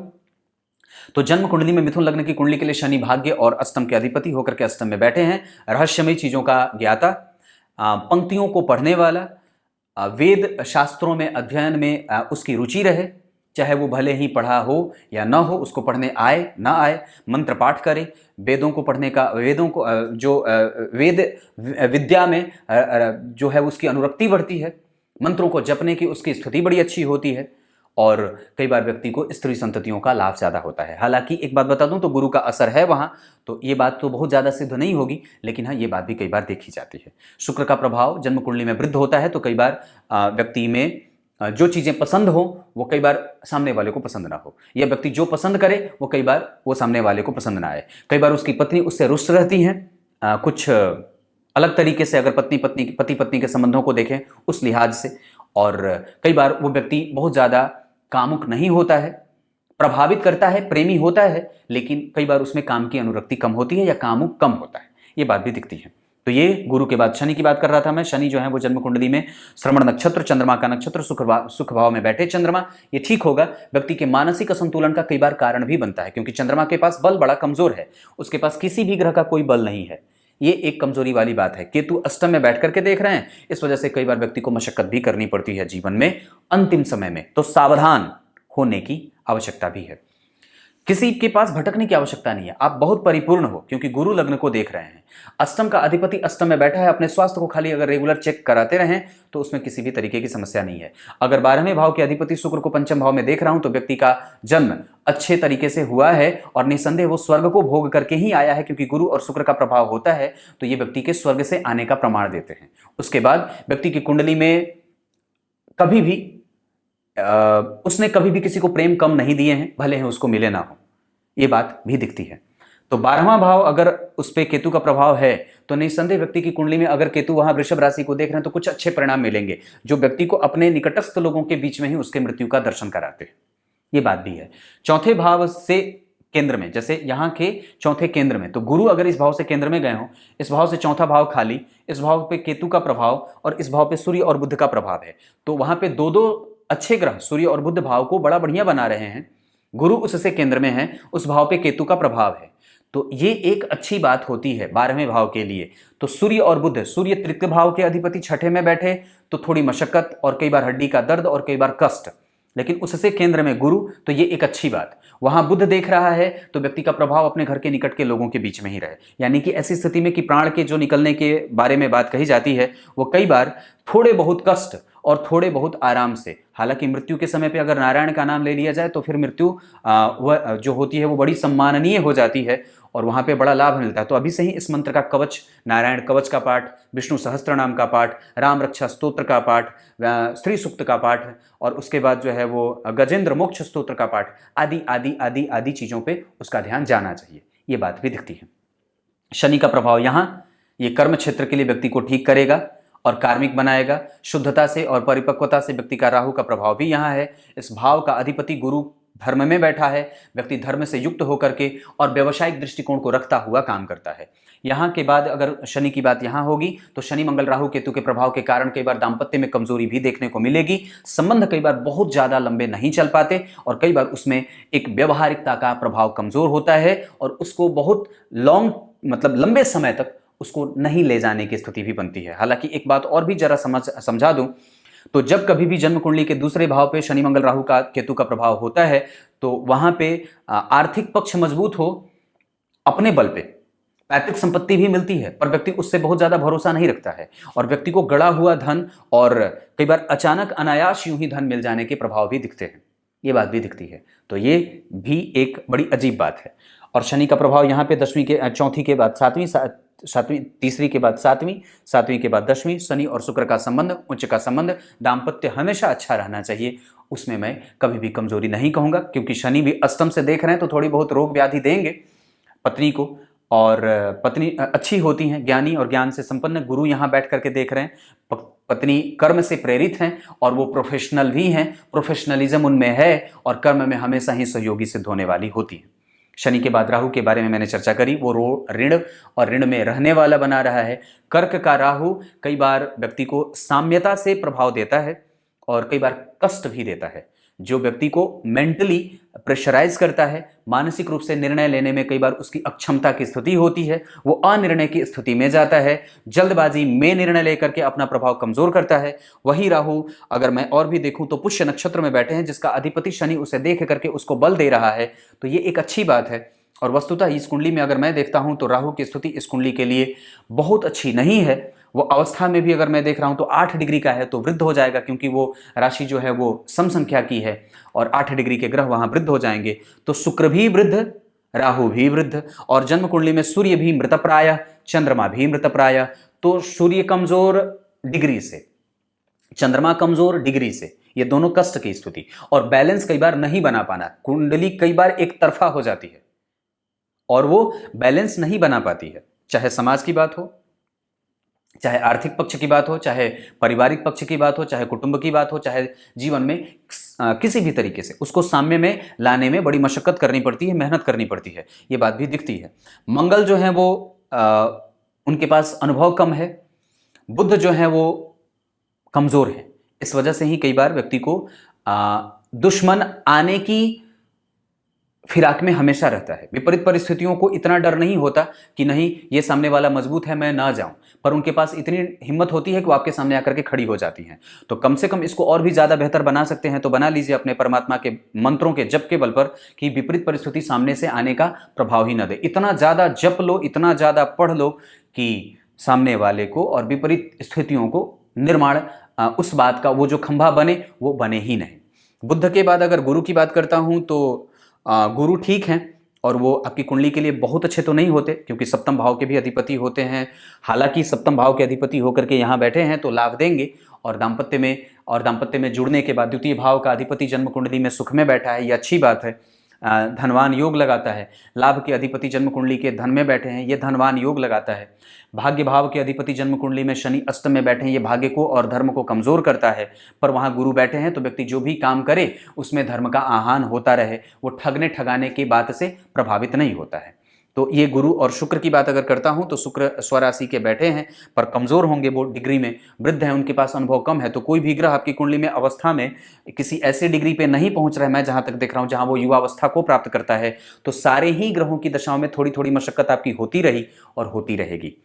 तो जन्म कुंडली में मिथुन लग्न की कुंडली के लिए शनि भाग्य और अष्टम के अधिपति होकर के अष्टम में बैठे हैं। रहस्यमय चीजों का ज्ञाता, पंक्तियों को पढ़ने वाला, वेद शास्त्रों में अध्ययन में उसकी रुचि रहे, चाहे वो भले ही पढ़ा हो या ना हो, उसको पढ़ने आए ना आए, मंत्र पाठ करे, वेदों को पढ़ने का, वेदों को जो वेद विद्या में जो है उसकी अनुरक्ति बढ़ती है, मंत्रों को जपने की उसकी स्थिति बड़ी अच्छी होती है, और कई बार व्यक्ति को स्त्री संततियों का लाभ ज्यादा होता है। हालांकि एक बात बता दूं तो गुरु का असर है वहां, तो ये बात तो बहुत ज्यादा सिद्ध नहीं होगी, लेकिन हाँ ये बात भी कई बार देखी जाती है। शुक्र का प्रभाव जन्म कुंडली में वृद्ध होता है तो कई बार व्यक्ति में जो चीजें पसंद हो वो कई बार सामने वाले को पसंद ना हो, या व्यक्ति जो पसंद करे वो कई बार वो सामने वाले को पसंद ना आए। कई बार उसकी पत्नी उससे रुष्ट रहती है, कुछ अलग तरीके से अगर पति पत्नी के संबंधों को देखें उस लिहाज से, और कई बार वो व्यक्ति बहुत ज्यादा कामुक नहीं होता है, प्रभावित करता है, प्रेमी होता है, लेकिन कई बार उसमें काम की अनुरक्ति कम होती है या कामुक कम होता है, ये बात भी दिखती है। तो ये गुरु के बाद शनि की बात कर रहा था मैं। शनि जो है वो जन्म कुंडली में श्रवण नक्षत्र, चंद्रमा का नक्षत्र, सुख भाव में बैठे चंद्रमा, ये ठीक होगा। व्यक्ति के मानसिक असंतुलन का कई बार कारण भी बनता है, क्योंकि चंद्रमा के पास बल बड़ा कमजोर है, उसके पास किसी भी ग्रह का कोई बल नहीं है, ये एक कमजोरी वाली बात है। केतु अष्टम में बैठ करके देख रहे हैं, इस वजह से कई बार व्यक्ति को मशक्कत भी करनी पड़ती है जीवन में अंतिम समय में, तो सावधान होने की आवश्यकता भी है। किसी के पास भटकने की आवश्यकता नहीं है, आप बहुत परिपूर्ण हो, क्योंकि गुरु लग्न को देख रहे हैं। अष्टम का अधिपति अष्टम में बैठा है, अपने स्वास्थ्य को खाली अगर रेगुलर चेक कराते रहें तो उसमें किसी भी तरीके की समस्या नहीं है। अगर 12वें भाव के अधिपति शुक्र को पंचम भाव में देख रहा हूं तो व्यक्ति का जन्म अच्छे तरीके से हुआ है, और निसंदेह वो स्वर्ग को भोग करके ही आया है, क्योंकि गुरु और शुक्र का प्रभाव होता है तो ये व्यक्ति के स्वर्ग से आने का प्रमाण देते हैं। उसके बाद व्यक्ति की कुंडली में कभी भी उसने कभी भी किसी को प्रेम कम नहीं दिए हैं, भले ही उसको मिले ना हो, ये बात भी दिखती है। तो 12वां भाव अगर उस पर केतु का प्रभाव है तो निस्संदेह व्यक्ति की कुंडली में अगर केतु वहां वृषभ राशि को देख रहे हैं तो कुछ अच्छे परिणाम मिलेंगे, जो व्यक्ति को अपने निकटस्थ लोगों के बीच में ही उसके मृत्यु का दर्शन कराते हैं, ये बात भी है। चौथे भाव से केंद्र में, जैसे यहाँ के चौथे केंद्र में, तो गुरु अगर इस भाव से केंद्र में गए हो, इस भाव से चौथा भाव खाली, इस भाव पे केतु का प्रभाव और इस भाव पे सूर्य और बुध का प्रभाव है, तो वहां पे दो दो अच्छे ग्रह सूर्य और बुध भाव को बड़ा बढ़िया बना रहे हैं। गुरु उससे केंद्र में है, उस भाव पे केतु का प्रभाव है, तो ये एक अच्छी बात होती है 12वें भाव के लिए। तो सूर्य और बुध, सूर्य तृतीय भाव के अधिपति छठे में बैठे तो थोड़ी मशक्कत और कई बार हड्डी का दर्द और कई बार कष्ट, लेकिन उससे केंद्र में गुरु, तो ये एक अच्छी बात। वहां बुध देख रहा है तो व्यक्ति का प्रभाव अपने घर के निकट के लोगों के बीच में ही रहे, यानी कि ऐसी स्थिति में कि प्राण के जो निकलने के बारे में बात कही जाती है वो कई बार थोड़े बहुत कष्ट और थोड़े बहुत आराम से, हालांकि मृत्यु के समय पे अगर नारायण का नाम ले लिया जाए तो फिर मृत्यु वह जो होती है वो बड़ी सम्माननीय हो जाती है और वहां पे बड़ा लाभ मिलता है। तो अभी से ही इस मंत्र का कवच, नारायण कवच का पाठ, विष्णु सहस्त्र नाम का पाठ, राम रक्षा स्तोत्र का पाठ, स्त्री सूक्त का पाठ और उसके बाद जो है वो गजेंद्र मोक्ष स्तोत्र का पाठ आदि आदि आदि आदि चीजों पे उसका ध्यान जाना चाहिए, ये बात भी दिखती है। शनि का प्रभाव यहाँ ये कर्म क्षेत्र के लिए व्यक्ति को ठीक करेगा और कार्मिक बनाएगा। शुद्धता से और परिपक्वता से व्यक्ति का राहु का प्रभाव भी यहाँ है। इस भाव का अधिपति गुरु धर्म में बैठा है, व्यक्ति धर्म से युक्त होकर के और व्यवसायिक दृष्टिकोण को रखता हुआ काम करता है। यहाँ के बाद अगर शनि की बात यहाँ होगी तो शनि मंगल राहु केतु के प्रभाव के कारण कई बार दाम्पत्य में कमजोरी भी देखने को मिलेगी। संबंध कई बार बहुत ज्यादा लंबे नहीं चल पाते और कई बार उसमें एक व्यवहारिकता का प्रभाव कमजोर होता है और उसको बहुत लंबे समय तक उसको नहीं ले जाने की स्थिति भी बनती है। हालांकि एक बात और भी जरा समझा दूं, तो जब कभी भी जन्म कुंडली के दूसरे भाव पे शनि मंगल राहु का केतु का प्रभाव होता है तो वहां पे आर्थिक पक्ष मजबूत हो, अपने बल पे पैतृक संपत्ति भी मिलती है, पर व्यक्ति उससे बहुत ज्यादा भरोसा नहीं रखता है और व्यक्ति को गड़ा हुआ धन और कई बार अचानक अनायास यूं ही धन मिल जाने के प्रभाव भी दिखते हैं, ये बात भी दिखती है। तो ये भी एक बड़ी अजीब बात है। और शनि का प्रभाव यहाँ पे चौथी के बाद सातवीं, तीसरी के बाद सातवीं के बाद 10वीं, शनि और शुक्र का संबंध, उच्च का संबंध, दाम्पत्य हमेशा अच्छा रहना चाहिए, उसमें मैं कभी भी कमजोरी नहीं कहूंगा, क्योंकि शनि भी अष्टम से देख रहे हैं तो थोड़ी बहुत रोग व्याधि देंगे पत्नी को, और पत्नी अच्छी होती हैं, ज्ञानी और ज्ञान से संपन्न। गुरु यहाँ बैठ करके देख रहे हैं, पत्नी कर्म से प्रेरित हैं और वो प्रोफेशनल भी हैं, प्रोफेशनलिज्म उनमें है और कर्म में हमेशा ही सहयोगी सिद्ध होने वाली होती है। शनि के बाद राहु के बारे में मैंने चर्चा करी, वो ऋण और ऋण में रहने वाला बना रहा है। कर्क का राहु कई बार व्यक्ति को साम्यता से प्रभाव देता है और कई बार कष्ट भी देता है, जो व्यक्ति को मेंटली प्रेशराइज करता है, मानसिक रूप से निर्णय लेने में कई बार उसकी अक्षमता की स्थिति होती है, वो अनिर्णय की स्थिति में जाता है, जल्दबाजी में निर्णय लेकर के अपना प्रभाव कमजोर करता है। वही राहु अगर मैं और भी देखूं तो पुष्य नक्षत्र में बैठे हैं, जिसका अधिपति शनि उसे देख करके उसको बल दे रहा है, तो ये एक अच्छी बात है। और वस्तुतः इस कुंडली में अगर मैं देखता हूं तो राहु की स्थिति इस कुंडली के लिए बहुत अच्छी नहीं है। वो अवस्था में भी अगर मैं देख रहा हूं तो 8 डिग्री का है, तो वृद्ध हो जाएगा, क्योंकि वो राशि जो है वो सम संख्या की है और 8 डिग्री के ग्रह वहां वृद्ध हो जाएंगे। तो शुक्र भी वृद्ध, राहु भी वृद्ध और जन्म कुंडली में सूर्य भी मृतप्राय, चंद्रमा भी मृतप्राय। तो सूर्य कमजोर डिग्री से, चंद्रमा कमजोर डिग्री से, ये दोनों कष्ट की स्थिति और बैलेंस कई बार नहीं बना पाना। कुंडली कई बार एक तरफा हो जाती है और वो बैलेंस नहीं बना पाती है, चाहे समाज की बात हो, चाहे आर्थिक पक्ष की बात हो, चाहे पारिवारिक पक्ष की बात हो, चाहे कुटुंब की बात हो, चाहे जीवन में किसी भी तरीके से उसको साम्य में लाने में बड़ी मशक्कत करनी पड़ती है, मेहनत करनी पड़ती है, ये बात भी दिखती है। मंगल जो है वो उनके पास अनुभव कम है, बुध जो है वो कमजोर है, इस वजह से ही कई बार व्यक्ति को दुश्मन आने की फिराक में हमेशा रहता है। विपरीत परिस्थितियों को इतना डर नहीं होता कि नहीं ये सामने वाला मजबूत है मैं ना जाऊं, पर उनके पास इतनी हिम्मत होती है कि वो आपके सामने आकर के खड़ी हो जाती हैं। तो कम से कम इसको और भी ज्यादा बेहतर बना सकते हैं तो बना लीजिए अपने परमात्मा के मंत्रों के जप के बल पर कि विपरीत परिस्थिति सामने से आने का प्रभाव ही न दे। इतना ज्यादा जप लो, इतना ज्यादा पढ़ लो कि सामने वाले को और विपरीत स्थितियों को निर्माण उस बात का वो जो खंभा बने वो बने ही नहीं। बुध के बाद अगर गुरु की बात करता हूं तो गुरु ठीक हैं और वो आपकी कुंडली के लिए बहुत अच्छे तो नहीं होते, क्योंकि सप्तम भाव के भी अधिपति होते हैं। हालांकि सप्तम भाव के अधिपति होकर के यहाँ बैठे हैं तो लाभ देंगे और दाम्पत्य में जुड़ने के बाद द्वितीय भाव का अधिपति जन्म कुंडली में सुख में बैठा है, ये अच्छी बात है, धनवान योग लगाता है। लाभ के अधिपति जन्म कुंडली के धन में बैठे हैं, ये धनवान योग लगाता है। भाग्य भाव के अधिपति जन्म कुंडली में शनि अष्टम में बैठे हैं, ये भाग्य को और धर्म को कमजोर करता है। पर वहाँ गुरु बैठे हैं तो व्यक्ति जो भी काम करे उसमें धर्म का आह्वान होता रहे, वो ठगने ठगाने की बात से प्रभावित नहीं होता है। तो ये गुरु और शुक्र की बात अगर करता हूं तो शुक्र स्वराशि के बैठे हैं पर कमजोर होंगे, वो डिग्री में वृद्ध हैं, उनके पास अनुभव कम है। तो कोई भी ग्रह आपकी कुंडली में अवस्था में किसी ऐसी डिग्री पे नहीं पहुंच रहा है, मैं जहां तक देख रहा हूं जहां वो युवावस्था को प्राप्त करता है, तो सारे ही ग्रहों की दशाओं में थोड़ी थोड़ी मशक्कत आपकी होती रही और होती रहेगी।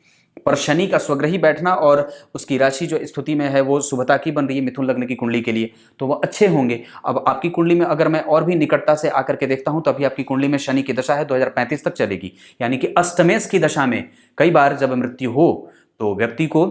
पर शनि का स्वग्रही बैठना और उसकी राशि जो स्थिति में है वो शुभता की बन रही है मिथुन लग्न की कुंडली के लिए, तो वह अच्छे होंगे। अब आपकी कुंडली में अगर मैं और भी निकटता से आकर के देखता हूं तो अभी आपकी कुंडली में शनि की दशा है 2035 तक चलेगी, यानी कि अष्टमेश की दशा में कई बार जब मृत्यु हो तो व्यक्ति को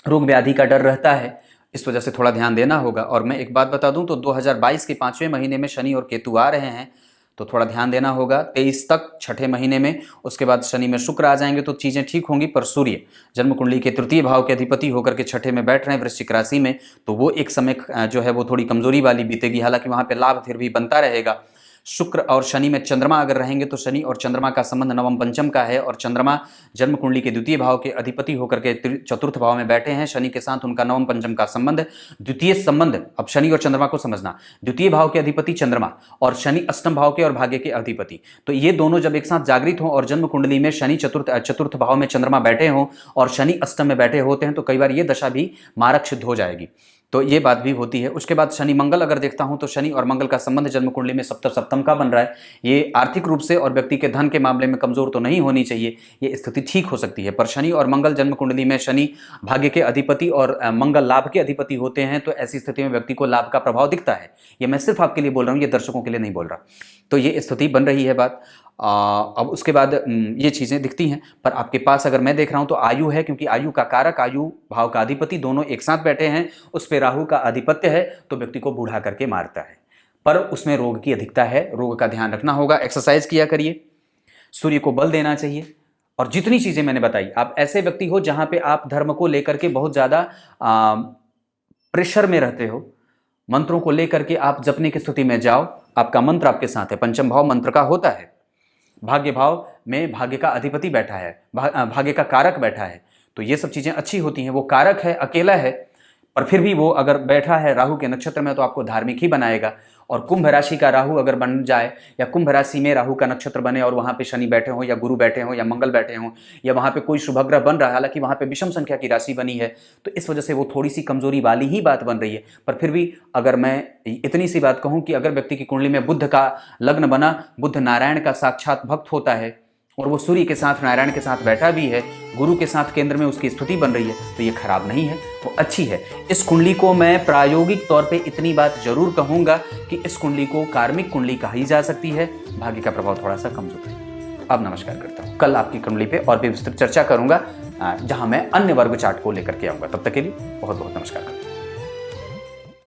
रोग व्याधि का डर रहता है, इस वजह से थोड़ा ध्यान देना होगा। और मैं एक बात बता दूं तो 2022 के 5वें महीने में शनि और केतु आ रहे हैं, तो थोड़ा ध्यान देना होगा 23 तक, छठे महीने में। उसके बाद शनि में शुक्र आ जाएंगे तो चीज़ें ठीक होंगी। पर सूर्य जन्म कुंडली के तृतीय भाव के अधिपति होकर के छठे में बैठ रहे हैं वृश्चिक राशि में, तो वो एक समय जो है वो थोड़ी कमजोरी वाली बीतेगी। हालांकि वहाँ पे लाभ फिर भी बनता रहेगा। शुक्र और शनि में चंद्रमा अगर रहेंगे तो शनि और चंद्रमा का संबंध नवम पंचम का है, और चंद्रमा जन्म कुंडली के द्वितीय भाव के अधिपति होकर के चतुर्थ भाव में बैठे हैं। शनि के साथ उनका नवम पंचम का संबंध, द्वितीय संबंध। अब शनि और चंद्रमा को समझना, द्वितीय भाव के अधिपति चंद्रमा और शनि अष्टम भाव के और भाग्य के अधिपति, तो ये दोनों जब एक साथ जागृत हों और जन्म कुंडली में शनि चतुर्थ भाव में चंद्रमा बैठे हों और शनि अष्टम में बैठे होते हैं तो कई बार ये दशा भी मारक सिद्ध हो जाएगी, तो ये बात भी होती है। उसके बाद शनि मंगल अगर देखता हूं तो शनि और मंगल का संबंध जन्म कुंडली में सप्तम का बन रहा है। ये आर्थिक रूप से और व्यक्ति के धन के मामले में कमजोर तो नहीं होनी चाहिए, ये स्थिति ठीक हो सकती है। पर शनि और मंगल जन्म कुंडली में शनि भाग्य के अधिपति और मंगल लाभ के अधिपति होते हैं, तो ऐसी स्थिति में व्यक्ति को लाभ का प्रभाव दिखता है। ये मैं सिर्फ आपके लिए बोल रहा हूँ, ये दर्शकों के लिए नहीं बोल रहा। तो ये स्थिति बन रही है बात। अब उसके बाद ये चीज़ें दिखती हैं। पर आपके पास अगर मैं देख रहा हूं तो आयु है, क्योंकि आयु का कारक, आयु भाव का अधिपति दोनों एक साथ बैठे हैं, उस पर राहु का आधिपत्य है, तो व्यक्ति को बूढ़ा करके मारता है। पर उसमें रोग की अधिकता है, रोग का ध्यान रखना होगा। एक्सरसाइज किया करिए, सूर्य को बल देना चाहिए, और जितनी चीज़ें मैंने बताई, आप ऐसे व्यक्ति हो जहां पे आप धर्म को लेकर के बहुत ज़्यादा प्रेशर में रहते हो, मंत्रों को लेकर के आप जपने की स्थिति में जाओ, आपका मंत्र आपके साथ है। पंचम भाव मंत्र का होता है। भाग्य भाव में भाग्य का अधिपति बैठा है, भाग्य का कारक बैठा है, तो ये सब चीज़ें अच्छी होती हैं। वो कारक है, अकेला है, पर फिर भी वो अगर बैठा है राहु के नक्षत्र में तो आपको धार्मिक ही बनाएगा। और कुंभ राशि का राहु अगर बन जाए, या कुंभ राशि में राहु का नक्षत्र बने और वहाँ पे शनि बैठे हों या गुरु बैठे हों या मंगल बैठे हों या वहाँ पे कोई शुभ ग्रह बन रहा है, हालांकि वहाँ पे विषम संख्या की राशि बनी है, तो इस वजह से वो थोड़ी सी कमजोरी वाली ही बात बन रही है। पर फिर भी अगर मैं इतनी सी बात कहूँ कि अगर व्यक्ति की कुंडली में बुध का लग्न बना, बुध नारायण का साक्षात भक्त होता है और वो सूर्य के साथ नारायण के साथ बैठा भी है, गुरु के साथ केंद्र में उसकी स्थिति बन रही है, तो ये खराब नहीं है, वो अच्छी है। इस कुंडली को मैं प्रायोगिक तौर पे इतनी बात जरूर कहूंगा कि इस कुंडली को कार्मिक कुंडली कही जा सकती है। भाग्य का प्रभाव थोड़ा सा कमजोर है। अब नमस्कार करता हूँ। कल आपकी कुंडली पे और भी विस्तृत चर्चा करूंगा, जहां मैं अन्य वर्ग चार्ट को लेकर के आऊंगा। तब तक के लिए बहुत बहुत नमस्कार करता हूँ।